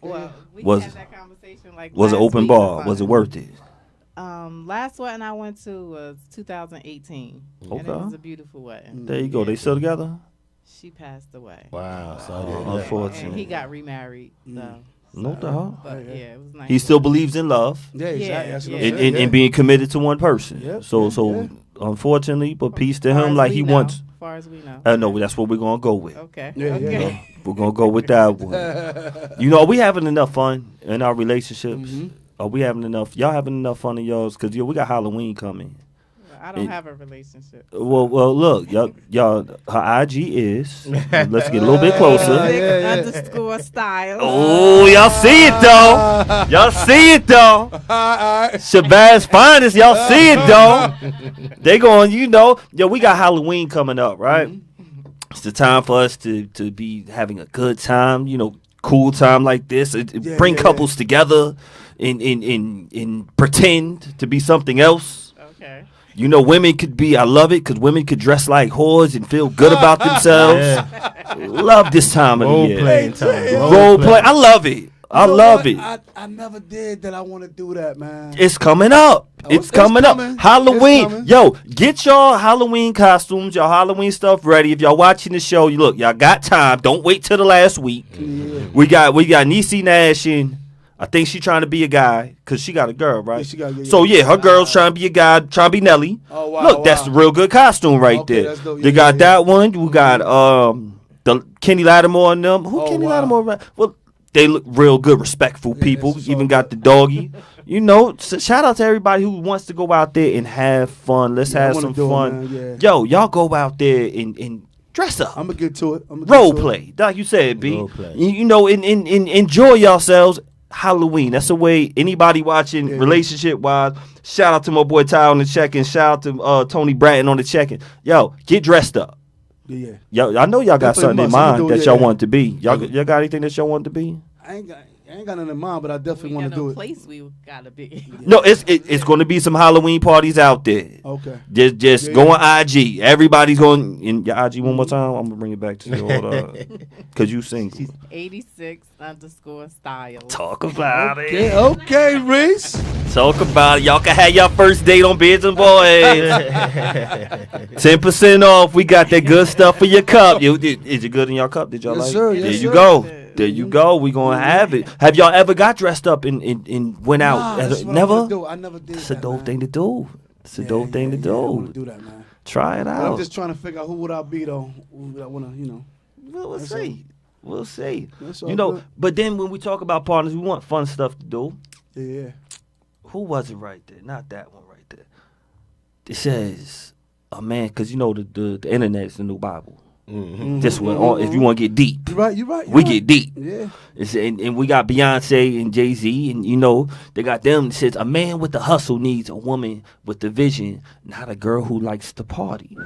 well, we had that conversation like was it last open week bar? about Was it worth it? Last wedding I went to was 2018, and it was a beautiful wedding. There you go. They still together? She passed away. Wow, unfortunate. And he got remarried, though. No doubt. But yeah, it was nice. He still believes in love. Yeah, exactly. That's what I'm And, saying. and being committed to one person. Yep. So unfortunately, but peace to Far him as like we he know. wants. Far as we know. No, that's what we're gonna go with. Okay. Yeah, okay. yeah. We're gonna go with that one. You know, are we having enough fun in our relationships? Are we having enough? Y'all having enough fun in yours? Because we got Halloween coming. I don't have a relationship. Well, look, y'all. Her IG is. Let's get a little bit closer. _ style. Oh, y'all see it though. Y'all see it though. Shabazz finest. Y'all see it though. They going. We got Halloween coming up, right? It's the time for us to be having a good time. Cool time like this. Bring couples together and pretend to be something else. Okay. Women could be, I love it because women could dress like whores and feel good about themselves. Love this time of the year. Role-playing time. Role play. I love it. I love it. I never did that. I want to do that, man. It's coming up. It's coming up. Halloween. It's coming. Yo, get y'all Halloween costumes, y'all Halloween stuff ready. If y'all watching the show, y'all got time. Don't wait till the last week. Yeah. We got Niecy Nash and I think she trying to be a guy because she got a girl, right? Yeah, she got, so her girl's trying to be a guy, trying to be Nelly. Oh wow! Look, that's a real good costume right there. That's dope. They got that one. We got the Kenny Lattimore and them. Who Kenny Lattimore? Right? Well, they look real good, respectful people. Even got the doggy. So shout out to everybody who wants to go out there and have fun. Let's have some fun. Yo, y'all go out there and dress up. I'm gonna get to it. Role play, like you said, B. Enjoy yourselves. Halloween. That's the way anybody watching relationship wise. Shout out to my boy Ty on the check-in. Shout out to Tony Bratton on the check-in. Yo, get dressed up. Yeah. Yo, I know y'all got something in mind that y'all want to be. Y'all got anything that y'all want to be? I ain't got nothing in mind, but I definitely want to do it. Place we gotta be. No, it's going to be some Halloween parties out there. Okay. Just go on IG. Everybody's going in your IG one more time. I'm gonna bring it back to you. Hold up, because you single. 86_style. Talk about it. Okay, Reese. Talk about it. Y'all can have your first date on Beards N Baldheads. 10% off. We got that good stuff for your cup. Is it good in your cup? Did y'all like sir, it? Yes, there sir. you go. There you go. We gonna have it. Have y'all ever got dressed up and went out? Never. I never did. It's a dope thing to do. It's a dope thing to do. I want to do that, man. Try it out. I'm just trying to figure out who would I be though. I want to, We'll see. We'll see. Good. But then when we talk about partners, we want fun stuff to do. Yeah. Who was it right there? Not that one right there. It says a man, because the internet is the new Bible. Mm-hmm. This one, if you want to get deep, you're right. We get deep. Yeah. And we got Beyonce and Jay-Z, and they got them. It says a man with the hustle needs a woman with the vision, not a girl who likes to party.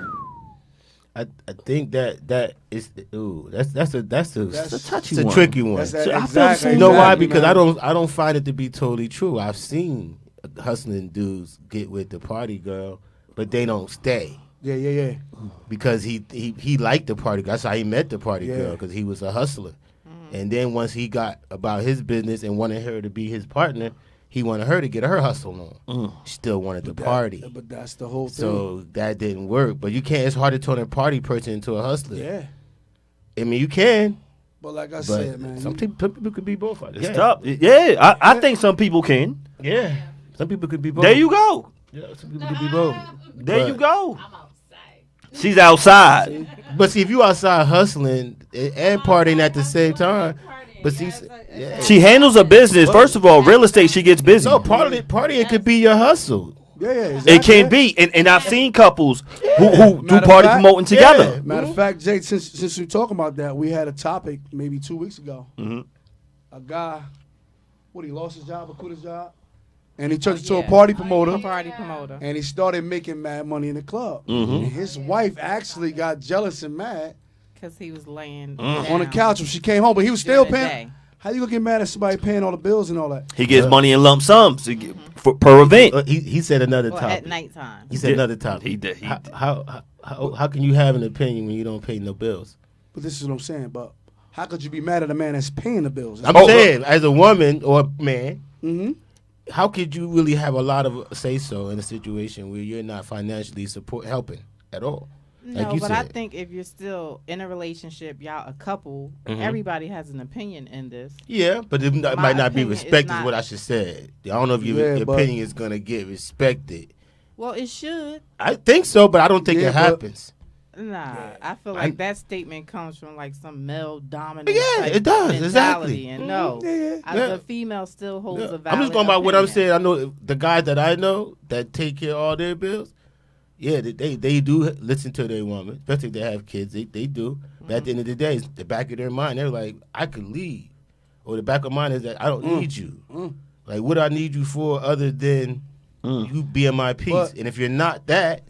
I think that is that's a touchy it's a one. tricky one. Exactly. You know why? Because I don't find it to be totally true. I've seen hustling dudes get with the party girl, but they don't stay. Yeah. Because he liked the party. That's how he met the party girl, because he was a hustler. And then once he got about his business and wanted her to be his partner, he wanted her to get her hustle on. Still wanted to party. But that's the whole thing. So that didn't work. But you can't. It's hard to turn a party person into a hustler. Yeah. I mean, you can. But like I said, man, some people could be both. It's tough. Yeah, I think some people can. Yeah, some people could be both. There you go. Yeah, some people could be both. There you go. She's outside. But see, if you outside hustling and partying at the same time, but see, she handles her business. First of all, real estate, she gets busy. No, partying could be your hustle. Yeah, exactly. It can be, and I've seen couples who do party promoting together. Matter of fact, Jake, since we're talking about that, we had a topic maybe 2 weeks ago. A guy, he lost his job or quit his job? And he turned into a party promoter. And he started making mad money in the club. And his wife actually got jealous and mad. Because he was laying on the couch when she came home. But he was still paying. How you going to get mad at somebody paying all the bills and all that? He gets money in lump sums per event. He said another topic. At nighttime. He said another topic. He did. How can you have an opinion when you don't pay no bills? But this is what I'm saying. But how could you be mad at a man that's paying the bills? I'm saying, as a woman or a man, how could you really have a lot of say-so in a situation where you're not financially helping at all? No, like you but said. I think if you're still in a relationship, y'all a couple, everybody has an opinion in this. Yeah, but it might not be respected is what I should say. I don't know if your opinion is going to get respected. Well, it should. I think so, but I don't think it happens. Nah, I feel like that statement comes from like some male dominant. Yeah, it does mentality. exactly. And the female still holds a valid. I'm just going by what I'm saying. I know the guys that I know that take care of all their bills. Yeah, they do listen to their woman, especially if they have kids. They do. But at the end of the day, it's the back of their mind, they're like, I could leave. Or the back of mine is that I don't need you. Like, what do I need you for other than you being my peace? And if you're not that,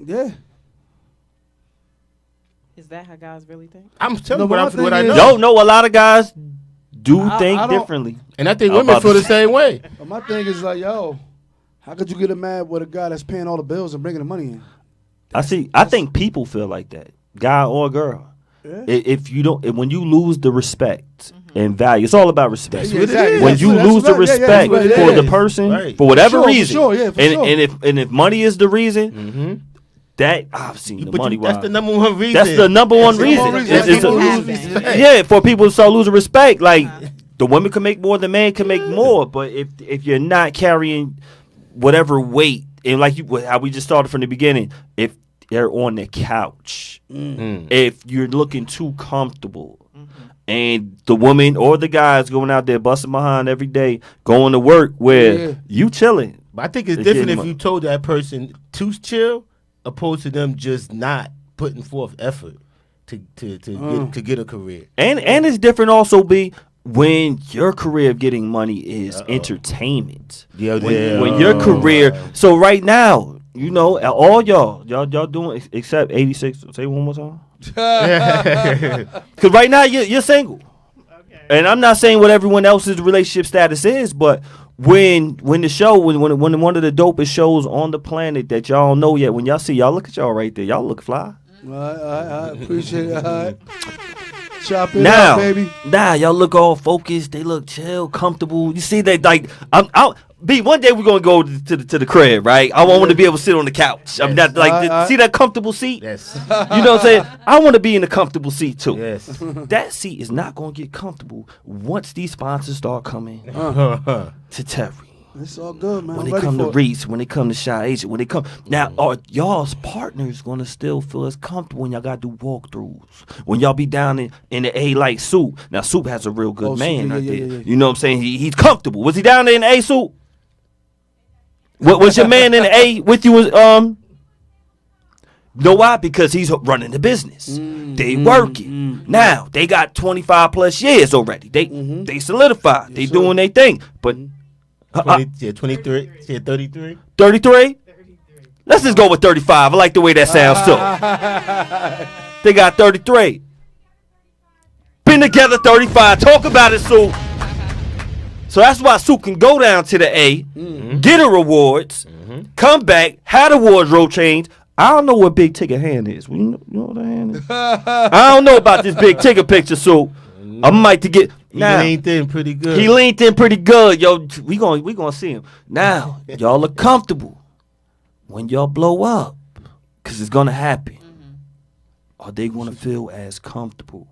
is that how guys really think? I'm telling you what I know. Yo, no, a lot of guys do think differently. And I think women feel the same way. But my thing is like, yo, how could you get mad with a guy that's paying all the bills and bringing the money in? I think people feel like that, guy or girl. Yeah. If you don't, when you lose the respect and value, it's all about respect. When you lose the respect for the person for whatever reason, and if money is the reason, that I've seen the money. That's the number one reason. That's the number one reason. Yeah, for people to start losing respect, like the women can make more, the man can make more. But if you're not carrying whatever weight, and like how we just started from the beginning, if they're on the couch, if you're looking too comfortable, and the woman or the guys going out there busting behind every day, going to work where you chilling. But I think it's different if you told that person to chill, opposed to them just not putting forth effort to get a career. And it's different also, B, when your career of getting money is entertainment. When your career. So right now, you know, all y'all doing except 86. Say one more time. Because right now you're single. Okay. And I'm not saying what everyone else's relationship status is, but when the show, when one of the dopest shows on the planet that y'all don't know yet, when y'all see, y'all look at y'all right there, y'all look fly. I appreciate it. Chop it now, up, baby. Now y'all look all focused. They look chill, comfortable. You see that, like, one day we're gonna go to the crib, right? I want to be able to sit on the couch. I'm not like see that comfortable seat. Yes. You know what I'm saying? I want to be in a comfortable seat too. Yes. That seat is not gonna get comfortable once these sponsors start coming to Terry. It's all good, man. When they come to Reese, when they come to Shy Agent, when they come now, are y'all's partners gonna still feel as comfortable when y'all gotta do walkthroughs? When y'all be down in the A like Soup. Now Soup has a real good man out there. Yeah. You know what I'm saying? He's comfortable. Was he down there in the A, Soup? What was your man in the A with you? Know why? Because he's running the business. They working. Now they got 25 plus years already. They solidified. Yes, they doing their thing. But 23. 33. 33? Let's just go with 35. I like the way that sounds too. They got 33. Been together 35. Talk about it, Soup. So that's why Soup can go down to the A, get her awards, come back, had a wardrobe change. I don't know what big ticket hand is. You know what a hand is? I don't know about this big ticket picture, Soup. I might to get. He leaned in pretty good. He leaned in pretty good, yo. We gonna see him now. Y'all look comfortable when y'all blow up, cause it's gonna happen. Are they gonna feel as comfortable?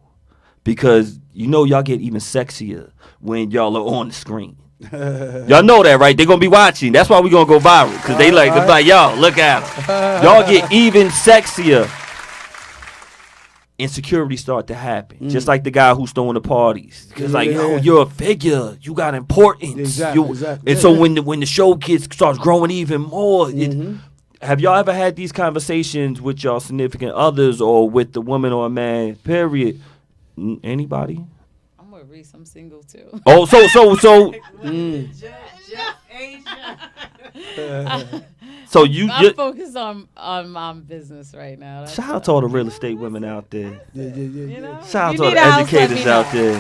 Because you know y'all get even sexier when y'all are on the screen. Y'all know that, right? They're gonna be watching. That's why we gonna go viral, cause they like y'all look at them. Y'all get even sexier. Insecurity start to happen, just like the guy who's throwing the parties. Cause you're a figure, you got importance. Exactly. And so when the show starts growing even more, have y'all ever had these conversations with y'all significant others or with the woman or a man? Period. Anybody? I'm with Reese. I'm single too. Oh, so. So I'm focused on my business right now. Shout out to all the real estate women out there. Yeah. You know? Shout out to all the educators out there.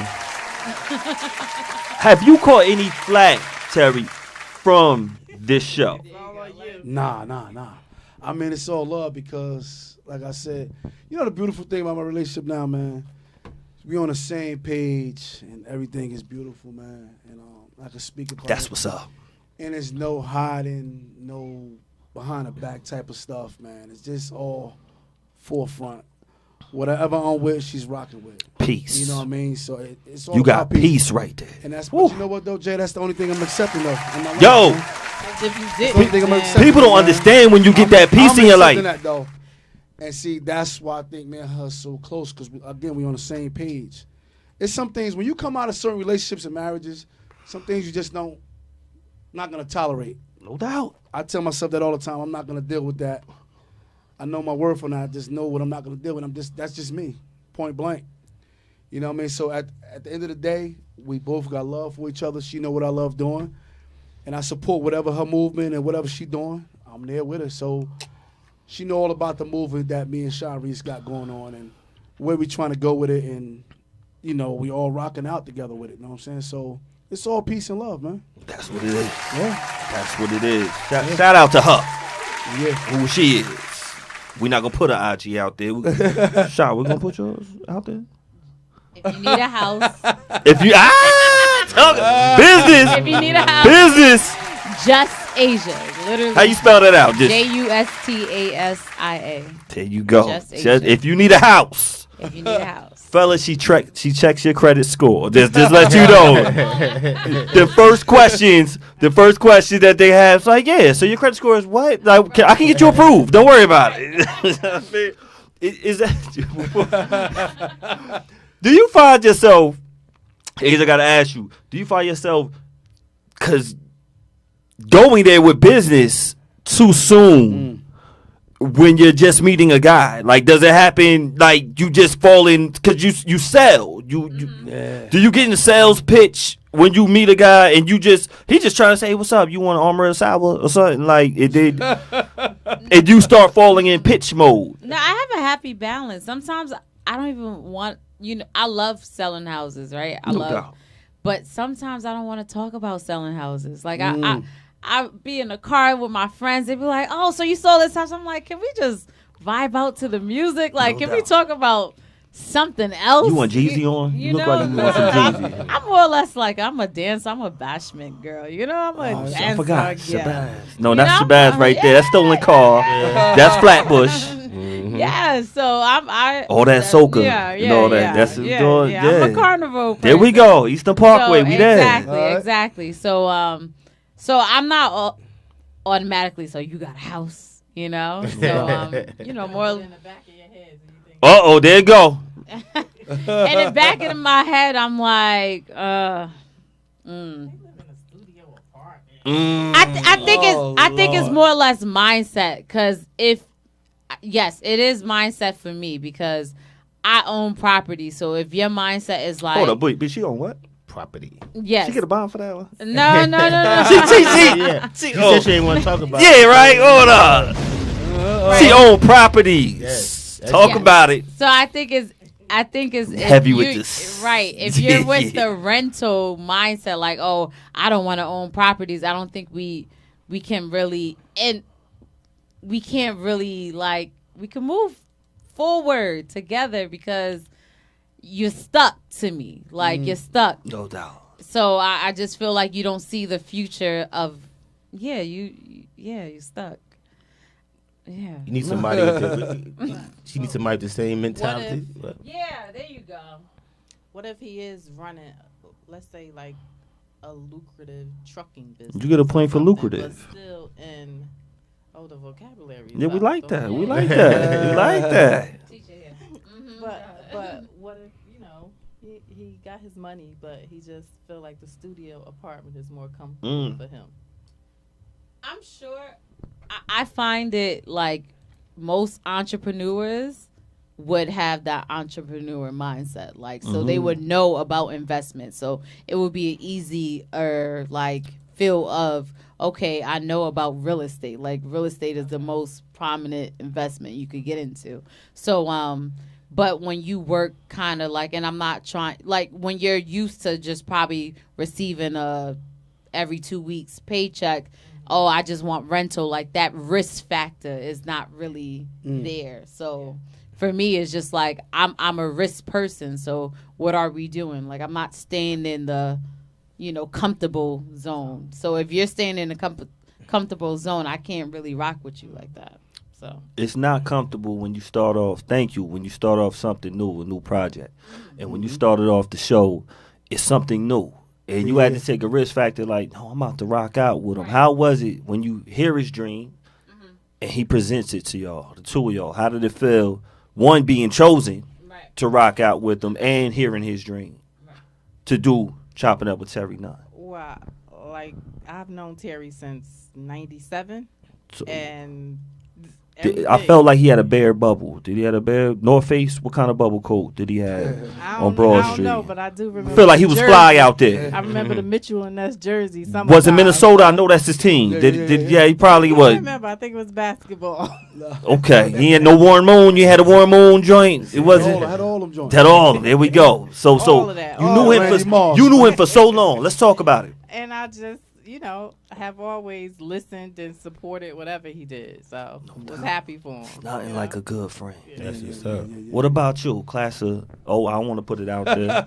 Have you caught any flack, Terry, from this show? Nah. I mean, it's all love because, like I said, you know the beautiful thing about my relationship now, man. We on the same page and everything is beautiful, man. And I can speak about That's what's up. And there's no hiding, no behind the back type of stuff, man. It's just all forefront. Whatever I'm with, she's rocking with. Peace. You know what I mean? So it's all you about got peace right there. And that's what, you know what though, Jay? That's the only thing I'm accepting of. Yo, people don't understand when you get that peace in your life. That, though. And see, that's why I think me and her are so close because, again, we on the same page. It's some things, when you come out of certain relationships and marriages, some things you just not going to tolerate. No doubt. I tell myself that all the time. I'm not going to deal with that. I know my worth and I just know what I'm not going to deal with. That's just me, point blank. You know what I mean? So at the end of the day, we both got love for each other. She know what I love doing. And I support whatever her movement and whatever she doing. I'm there with her. So she know all about the movement that me and Sharice got going on and where we trying to go with it. And, you know, we all rocking out together with it. You know what I'm saying? So it's all peace and love, man. That's what it is. Yeah. That's what it is. Shout out to her. Yeah. Who she is. We're not going to put her IG out there. We're going to put yours out there? If you need a house. If you, business. If you need a house. Business. Just Asia. Literally. How you spell that out? JUSTASIA. There you go. Just if you need a house. If you need a house. Fella, she checks your credit score. Just let you know. the first question that they have is like, yeah, so your credit score is what? Like, I can get you approved. Don't worry about it. Is that? Do you find yourself? I gotta ask you. Do you find yourself because going there with business too soon? When you're just meeting a guy, like, does it happen like you just fall in because you sell? Do you get in the sales pitch when you meet a guy and he just trying to say, hey, what's up? You want an armor sour or something like it did? And you start falling in pitch mode. No, I have a happy balance. Sometimes I don't even want, I love selling houses, right? But sometimes I don't want to talk about selling houses. Like I be in the car with my friends. They be like, oh, so you sold this house? I'm like, can we just vibe out to the music? Like, can we talk about something else? You want Jeezy on? You look like you want some Jeezy. I'm more or less like, I'm a dancer. I'm a bashment girl. I'm a dancer. I forgot. Shabazz. No, that's Shabazz right there. That's stolen car. That's Flatbush. Yeah, so I all that soca, That's I'm a carnival person. There we go, Eastern Parkway. We there. Exactly. So I'm not automatically. So you got a house, So more. In the back of your head. There you go. In the back of my head, I'm like, I think it's more or less mindset because yes, it is mindset for me because I own property. So if your mindset is like, hold up, but she own what? Property. Yes. She get a bond for that one? No. She said she didn't want to talk about it. Yeah, right. Hold up. She own properties. Yes. Talk about it. So I think it's heavy with this. Right. If you're with the rental mindset, like, oh, I don't want to own properties. I don't think we can really, and we can't really, like, we can move forward together because you're stuck to me. Like, you're stuck. No doubt. So I just feel like you don't see the future of, you're stuck. Yeah. You need somebody she needs somebody with the same mentality. There you go. What if he is running, let's say, like, a lucrative trucking business? You get a point for lucrative. But still in, the vocabulary. Yeah, we like that. We like that. But what if, he got his money, but he just feel like the studio apartment is more comfortable for him? I'm sure. I find it like most entrepreneurs would have that entrepreneur mindset. Like, so they would know about investment. So it would be an easier, like, feel of, okay, I know about real estate. Like, real estate is the most prominent investment you could get into. So, but when you work kind of like, and I'm not trying, like, when you're used to just probably receiving a every 2 weeks paycheck, oh, I just want rental, like, that risk factor is not really there. So for me, it's just like, I'm a risk person. So what are we doing? Like, I'm not staying in the, comfortable zone. So if you're staying in a comfortable zone, I can't really rock with you like that. So it's not comfortable when you start off. When you start off something new, a new project, and when you started off the show, it's something new, and you had to take a risk factor. Like, no, I'm about to rock out with him. Right. How was it when you hear his dream, and he presents it to y'all, the two of y'all? How did it feel? One, being chosen to rock out with him, and hearing his dream to do Chopping Up with Terry Nunn. Wow, like, I've known Terry since '97, and I felt like he had a Bear bubble. Did he have a Bear North Face? What kind of bubble coat did he have on Broad Street? I don't know, but I do remember. I feel like he was fly out there. I remember the Mitchell and Ness jersey. Was it Minnesota? I know that's his team. He probably was. I remember. I think it was basketball. Okay, he had no Warren Moon. You had a Warren Moon joint. It wasn't. I had all them joints. Had all of them. There we go. So you knew him for so long. Let's talk about it. And I just, have always listened and supported whatever he did. So was happy for him. Nothing like a good friend. That's what's up. What about you, class of? Oh, I don't want to put it out there.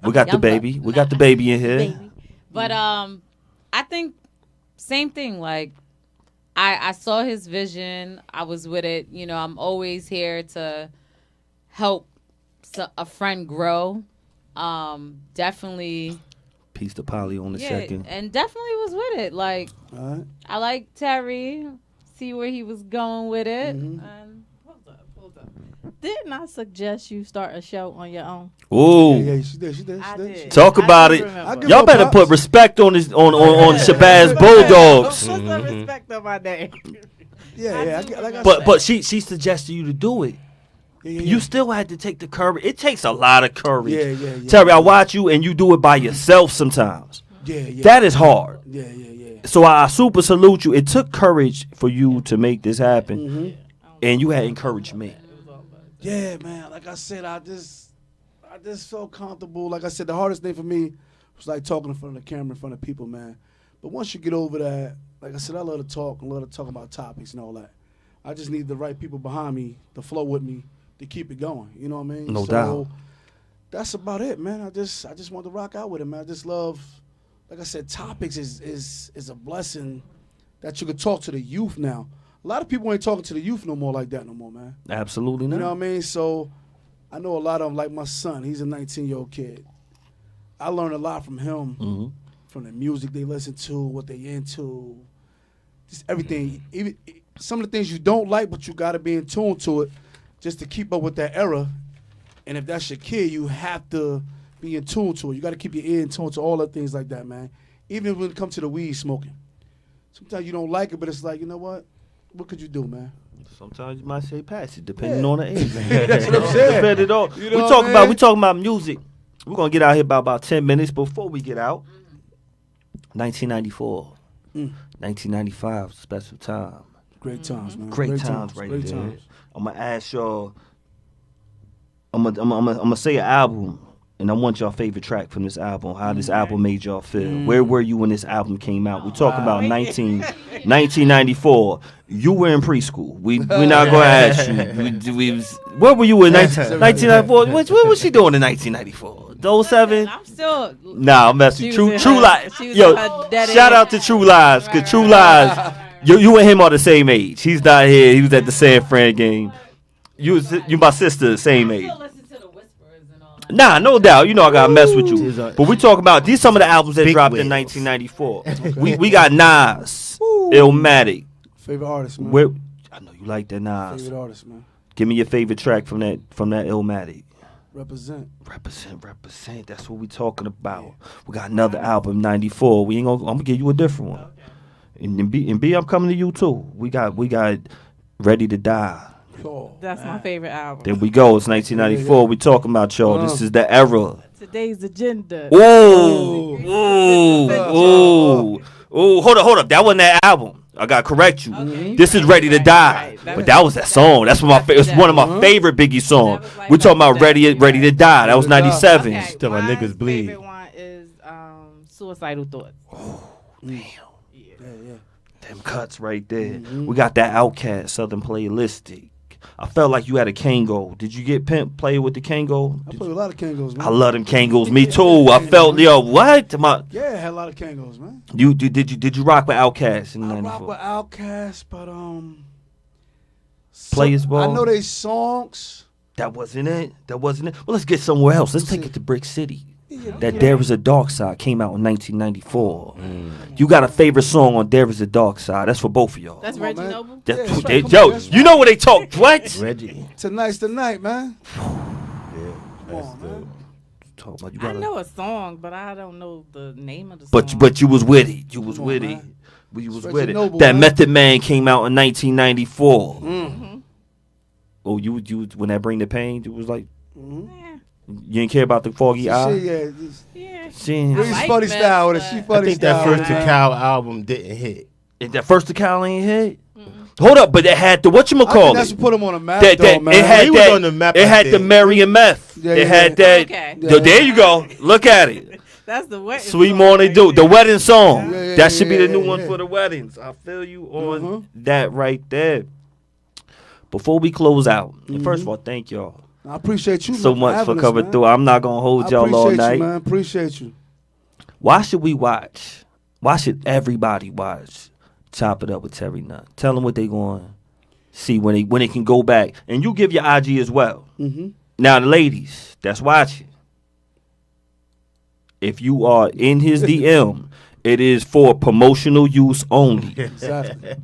We got the baby. We got the baby in here. Baby. But I think same thing. Like, I saw his vision. I was with it. I'm always here to help a friend grow. Definitely. Peace to Polly on the second. And definitely was with it. Like, I like Terry. See where he was going with it. Hold up. Didn't I suggest you start a show on your own? Ooh. Yeah, she did. I did. Talk about it. Y'all better put respect on Shabazz Bulldogs. Put some respect on my name. Yeah. Like I But she suggested you to do it. Yeah. You still had to take the courage. It takes a lot of courage. Yeah. Terry, I watch you and you do it by yourself sometimes. Yeah. That is hard. Yeah. So I super salute you. It took courage for you to make this happen. And you had encouragement. Yeah, man. Like I said, I just felt comfortable. Like I said, the hardest thing for me was like talking in front of the camera, in front of people, man. But once you get over that, like I said, I love to talk about topics and all that. I just need the right people behind me to flow with me to keep it going. You know what I mean? No doubt. That's about it, man. I just want to rock out with it, man. I just love, like I said, topics is a blessing that you could talk to the youth now. A lot of people ain't talking to the youth no more like that no more, man. Absolutely not. You know what I mean? So I know a lot of them, like my son. He's a 19-year-old kid. I learned a lot from him, from the music they listen to, what they into, just everything. Even some of the things you don't like, but you got to be in tune to it just to keep up with that era. And if that's your kid, you have to be in tune to it. You got to keep your ear in tune to all the things like that, man. Even when it comes to the weed smoking. Sometimes you don't like it, but it's like, you know what? What could you do, man? Sometimes you might say pass it, depending on the age. That's what I'm saying. Depending on. You know We talking about music. We're gonna get out here by about 10 minutes. Before we get out, 1994, 1995, special time. Great times, man. Great times right Great there. times. I'm gonna ask y'all. I'm gonna say an album, and I want y'all favorite track from this album. How this album made y'all feel. Where were you when this album came out? We talk about 1994. You were in preschool. We not gonna ask you. Where were you in 1994? What was she doing in 1994? Those 7? I'm still. Nah, I'm messing. True Lies. She was Yo, in her daddy. shout out to True Lies, cause True Lies. You and him are the same age. He's not here. He was at the San Fran game. You my sister, same age. Nah, no doubt. You know I gotta mess with you. But we talk about these some of the albums that dropped in 1994. We got Nas, Illmatic. Favorite artist, man. I know you like that Nas. Favorite artist, man. Give me your favorite track from that Illmatic. Represent. That's what we talking about. Yeah. We got another album, 94. I'm gonna give you a different one. And B, I'm coming to you too. We got Ready to Die. That's my favorite album. There we go. It's 1994. Yeah. We talking about y'all. This is the era. Today's agenda. Ooh. Hold up. That wasn't that album. I gotta correct you. Okay. This is Ready to Die. Right. But that was that song. That's one of my it's one of my favorite Biggie songs. Like we talking about Ready to Die. That was 97. Okay. Still my niggas bleed. My favorite one is Suicidal Thoughts. Oh, damn. Yeah. Them cuts right there. We got that Outkast, Southern Playlistic. I felt like you had a Kango. Did you get Pimp play with the Kango? I played a lot of Kangos, man. I love them Kangos. Me too. I felt what? Yeah, I had a lot of Kangos, man. Did you rock with Outkast in '94? I rock with Outkast, but Players Ball. I know they songs. That wasn't it. Well, let's get somewhere else. Let's take it to Brick City. That There Is a Dark Side came out in 1994. You got a favorite song on There Is a Dark Side? That's for both of y'all. That's Reggie Noble? You know where they talk. What? Reggie. Tonight's the night, man. I know a song, but I don't know the name of the song. But you was with it. You was with it. Noble, that man. Method Man came out in 1994. Oh, you when that Bring the Pain, it was like... You didn't care about the Foggy Eye? Yeah. She's funny style with it. She funny I think style. that first to Cal album didn't hit. That first to Cal ain't hit? Hold up, but it had the whatchamacallit. That's what put him on the map, man. It had was on the map. It had the Mary and Meth. It had that. Okay. There you go. Look at it. That's the wedding Sweet Morning Dew. The wedding song. That should be the new one for the weddings. I feel you on that right there. Before we close out, first of all, thank y'all. I appreciate you so much for coming through. I'm not gonna hold y'all all night. Man. Appreciate you. Why should we watch? Why should everybody watch Chop It Up with Terry Nunn? Tell them what they going to see when they can go back, and you give your IG as well. Now, the ladies that's watching, if you are in his DM, it is for promotional use only. Exactly.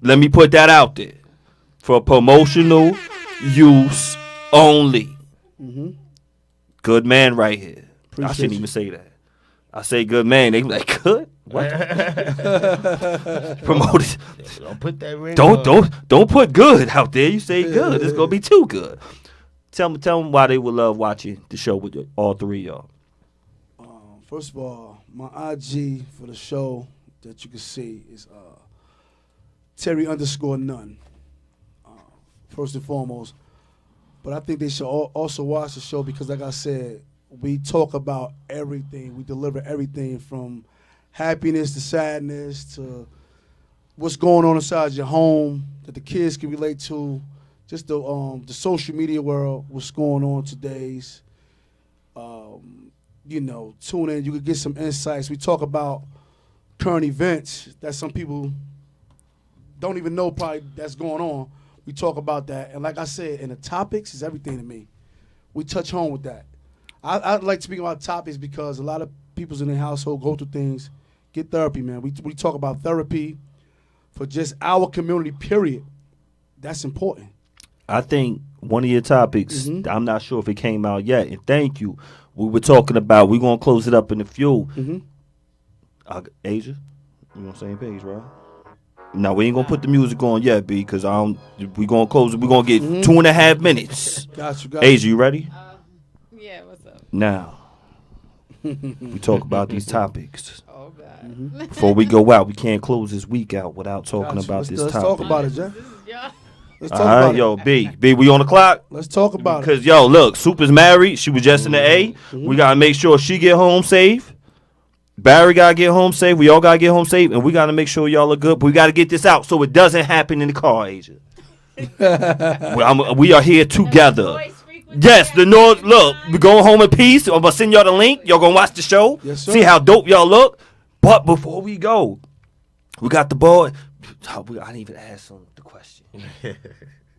Let me put that out there. For promotional use only. Mm-hmm. Good man right here. Appreciate I shouldn't you. even say that. I say good man. They be like, good? What? Promoted. Don't put that ring on. Don't put good out there. You say good. It's gonna be too good. Tell them why they would love watching the show with all three of y'all. First of all, my IG for the show that you can see is Terry_Nunn. First and foremost. But I think they should also watch the show because, like I said, we talk about everything. We deliver everything from happiness to sadness to what's going on inside your home that the kids can relate to. Just the social media world, what's going on today's. Tune in. You can get some insights. We talk about current events that some people don't even know probably that's going on. We talk about that. And like I said, and the topics is everything to me. We touch home with that. I like speaking about topics because a lot of people's in the household go through things. Get therapy, man. We talk about therapy for just our community, period. That's important. I think one of your topics, I'm not sure if it came out yet, and thank you. We were talking about, we're going to close it up in a few. Asia, we on the same page, right? No, we ain't going to put the music on yet, B, because we're going to close it. We're going to get 2.5 minutes. Got you. Asia, you ready? Yeah, what's up? Now, we talk about these topics. Oh, God. Before we go out, we can't close this week out without talking about this topic. Let's talk about it, Jeff. Let's talk All right, about it. yo, B, we on the clock? Let's talk about it. Because, yo, look, Super's married. She was just in the A. We got to make sure she get home safe. Barry got to get home safe. We all got to get home safe. And we got to make sure y'all look good. But we got to get this out so it doesn't happen in the car, Asia. We are here together. Yes, the noise. Look, we're going home in peace. I'm going to send y'all the link. Y'all going to watch the show. Yes, sir. See how dope y'all look. But before we go, we got the ball. I didn't even ask him the question.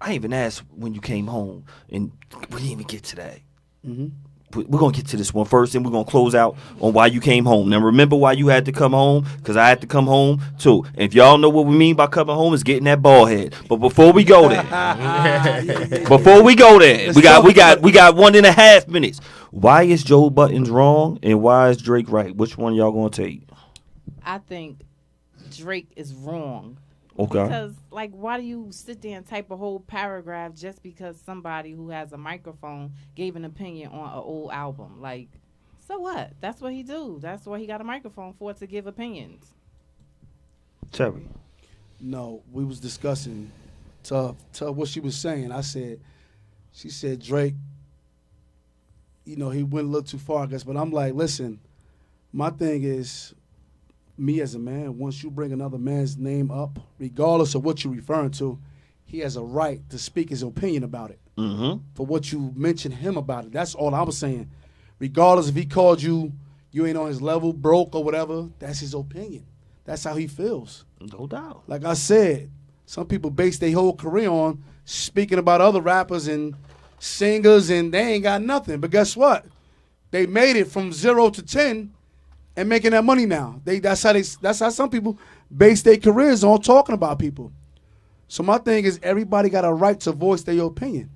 I didn't even ask when you came home, and we didn't even get to that. We're going to get to this one first, and we're going to close out on why you came home. Now, remember why you had to come home? Because I had to come home, too. And if y'all know what we mean by coming home, is getting that ball head. But before we go there, we got 1.5 minutes. Why is Joe Buttons wrong, and why is Drake right? Which one y'all going to take? I think Drake is wrong. Okay. Because, why do you sit there and type a whole paragraph just because somebody who has a microphone gave an opinion on an old album? So what? That's what he do. That's what he got a microphone for, to give opinions. Terry. No, we was discussing to what she was saying. She said Drake, he went a little too far, I guess. But I'm like, listen, my thing is, me as a man, once you bring another man's name up, regardless of what you're referring to, he has a right to speak his opinion about it. For what you mentioned him about it. That's all I was saying. Regardless if he called you ain't on his level, broke or whatever, that's his opinion. That's how he feels. No doubt. Like I said, some people base their whole career on speaking about other rappers and singers, and they ain't got nothing. But guess what? They made it from 0 to 10 and making that money now. That's how some people base their careers on talking about people. So my thing is, everybody got a right to voice their opinion.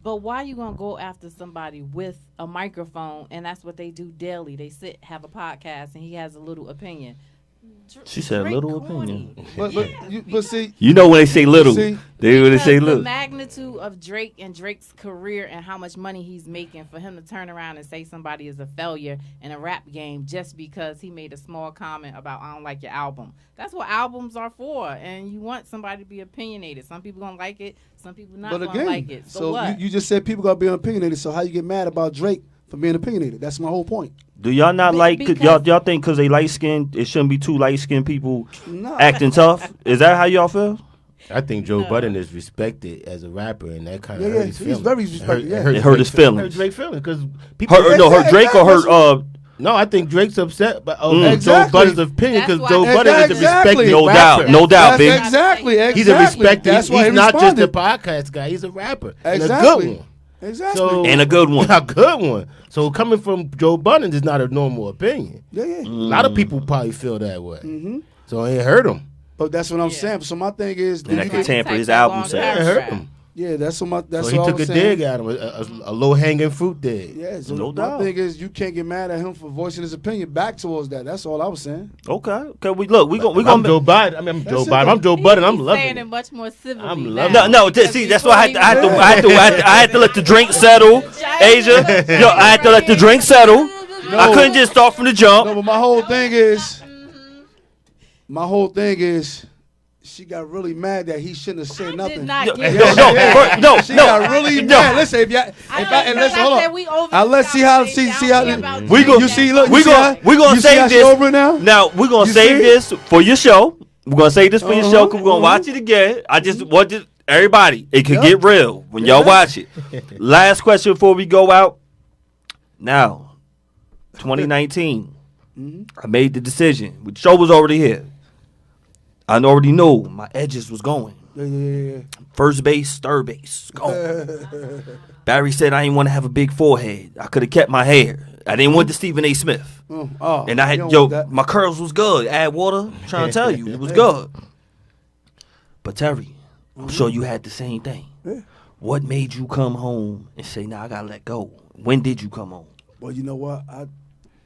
But why you gonna go after somebody with a microphone, and that's what they do daily? They sit, have a podcast, and he has a little opinion. She said little opinion. But see, when they say little, because the magnitude of Drake and Drake's career and how much money he's making, for him to turn around and say somebody is a failure in a rap game just because he made a small comment about, I don't like your album. That's what albums are for, and you want somebody to be opinionated. Some people gonna like it, some people not gonna like it. So what? You just said people gotta be opinionated. So how you get mad about Drake for being opinionated? That's my whole point. Do y'all not y'all think because they light skinned, it shouldn't be two light skinned people acting tough? Is that how y'all feel? I think Joe Budden is respected as a rapper, and that kind of hurt his feelings. He's very respected. It hurt his feelings. Hurt Drake's feelings because people. Her Drake or her. No, I think Drake's upset by Exactly. Joe Budden's opinion because Joe Budden is a respected No rapper. doubt, no doubt, big. Exactly. He's a respected. That's why he's he not just a responded. podcast guy. He's a rapper. Exactly. And a good one. Exactly. So, and a good one. A good one. So coming from Joe Budden is not a normal opinion. Yeah. A lot of people probably feel that way. Mm-hmm. So it hurt him. But that's what I'm saying. So my thing is, And that you could can, tamper his album It sales. hurt him. yeah, that's what my. That's So he what I took was a saying. dig at him, a low hanging fruit dig. Yeah, so No my doubt. thing is, you can't get mad at him for voicing his opinion back towards that. That's all I was saying. Okay. We I'm gonna Joe Biden. I mean, I'm Joe That's it, Biden. though. I'm Joe Budden. I'm He's loving saying it. it much more civilly. I'm now. loving No, Because see, that's why I before had to let the drink settle, Asia. Yo, I had to let the drink settle. I couldn't just start from the jump. No, but my whole thing is, she got really mad that he shouldn't have said I nothing. did not No, get no, She got really mad. Listen, if y'all, and listen, hold on. Let's see how We go. You see, look, We you see how- gonna you see how save she this. over it now. Now we're gonna You save see? this for your show. We're gonna save this for your show because we're gonna uh-huh. watch it again. I just want to, everybody. It could Yep. get real when y'all watch it. Last question before we go out. Now, 2019. I made the decision. The show was already here. I already knew my edges was going. Yeah. First base, third base, gone. Barry said I didn't want to have a big forehead. I could have kept my hair. I didn't want the Stephen A. Smith. Oh, And I you don't had, want that. my curls was good. Add water. I'm trying to tell you, it was good. But Terry, I'm sure you had the same thing. Yeah. What made you come home and say, "Nah, I gotta let go"? When did you come home? Well, you know what? I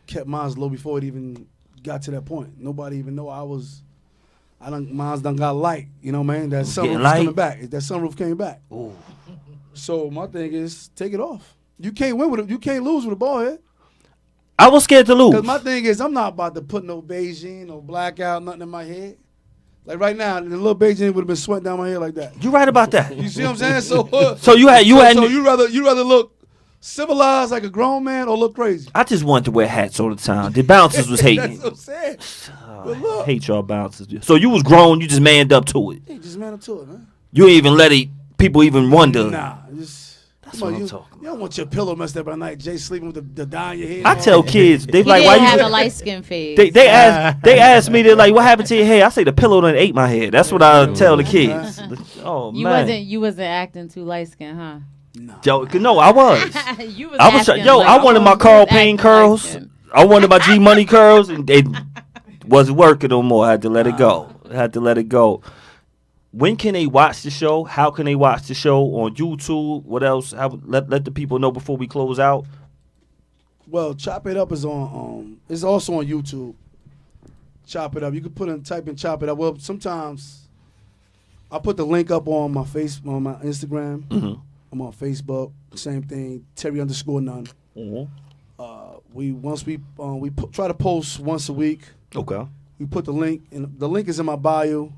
kept mine low before it even got to that point. Nobody even know I was. Mine's done got light. You know what I mean? That getting sunroof light? coming back. That sunroof came back. Ooh. So my thing is, take it off. You can't win with it. You can't lose with a ball head. I was scared to lose. Because my thing is, I'm not about to put no Beijing, no blackout, nothing in my head. Like right now, the little Beijing would have been sweating down my head like that. You right about that. You see what I'm saying? So, So you had so you rather look civilized like a grown man or look crazy? I just wanted to wear hats all the time. The bouncers was hating. That's what I'm saying. But look, Hate y'all bouncers. So you was grown. You just manned up to it. hey, just man up to it, man. You ain't even let people even wonder. Nah, just. That's Come on, what I'm you, talking you don't want your pillow messed up at night. Jay sleeping with the dye in your head. I and all tell that. kids, they He like, did why have a you? light skin phase. They asked me, they're like, what happened to your hair? I say the pillow done ate my hair. That's what I tell the kids. Oh man, you wasn't acting too light skin, huh? Yo, no, I was. You was I was. acting Yo, like- I wanted my you Carl was Payne acting curls. light-skinned. I wanted my G Money curls, and it wasn't working no more. I had to let it go. When can they watch the show? How can they watch the show on YouTube? What else? Let the people know before we close out. Well, Chop It Up is on. It's also on YouTube. Chop It Up. You can type in Chop It Up. Well, sometimes I put the link up on my on my Instagram. Mm-hmm. I'm on Facebook. Same thing. Terry_none. Mm-hmm. We try to post once a week. Okay. We put the link, and the link is in my bio.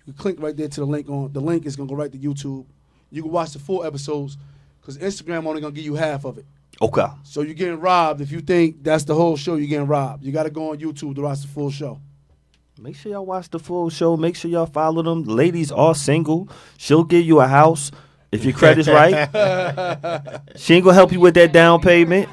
You click right there to the link. The link is gonna go right to YouTube. You can watch the full episodes because Instagram only gonna give you half of it. Okay. So you're getting robbed. If you think that's the whole show, you're getting robbed. You got to go on YouTube to watch the full show. Make sure y'all watch the full show. Make sure y'all follow them. Ladies are single. She'll give you a house if your credit's right. She ain't gonna help you with that down payment.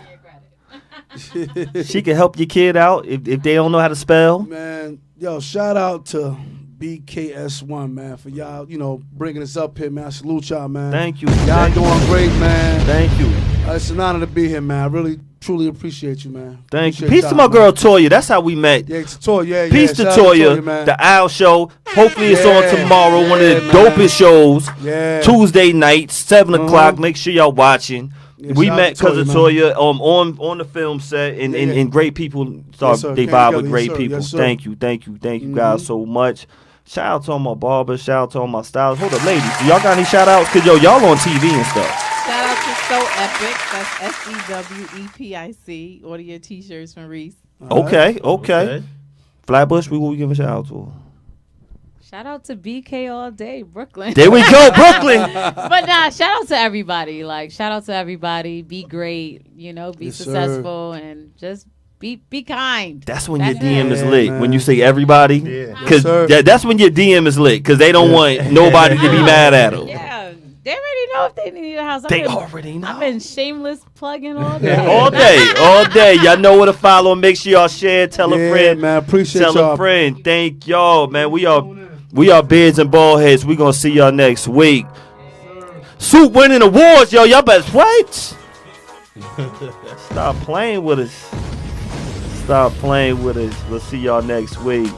She can help your kid out if they don't know how to spell. Man, yo, shout out to BKS1, man, for y'all, bringing us up here, man. I salute y'all, man. Thank you. Y'all doing great, man. Thank you. It's an honor to be here, man. I really, truly appreciate you, man. Thank you. Appreciate Peace to y'all, my man. girl Toya. That's how we met. Yeah, it's Toya. Peace to Shout out Toya, man. the Owl Show. Hopefully it's on Yeah. tomorrow. One of the Yeah, dopest man. shows. Yeah. Tuesday nights, 7 o'clock. Uh-huh. Make sure y'all watching. Yeah, We shout out met to because of Toya, Toya on the film set, and, Yeah, and, yeah. and great people Yes, sir. they Came vibe together. with great Yes, sir. people. Yes, sir. Thank you guys so much. Shout out to all my barbers. Shout out to all my stylists. Hold up, ladies. Do y'all got any shout outs? Because y'all on TV and stuff. Shout out to So Epic. That's SEWEPIC. Order your t-shirts from Reese. All right. Okay. Flatbush, we give a shout out to. Shout out to BK all day, Brooklyn. There we go, Brooklyn. But nah, shout out to everybody. Like, shout out to everybody. Be great, be Yes, sir. successful, and just be kind. That's when your That's DM it. is Yeah, lit. man. When you say everybody, Yeah. because Yes, sir. that's when your DM is lit. Because they don't want nobody to be mad at them. Yeah, they already know if they need a house. They already know. I've been shameless plugging all day. all day. Y'all know where to follow. Make sure y'all share. Tell a Yeah, friend. man. Appreciate Tell y'all. a friend. Thank y'all, man. We are Beards and Baldheads. We gonna see y'all next week. Soup winning awards, yo. Y'all better what? Stop playing with us. Stop playing with us. We'll see y'all next week.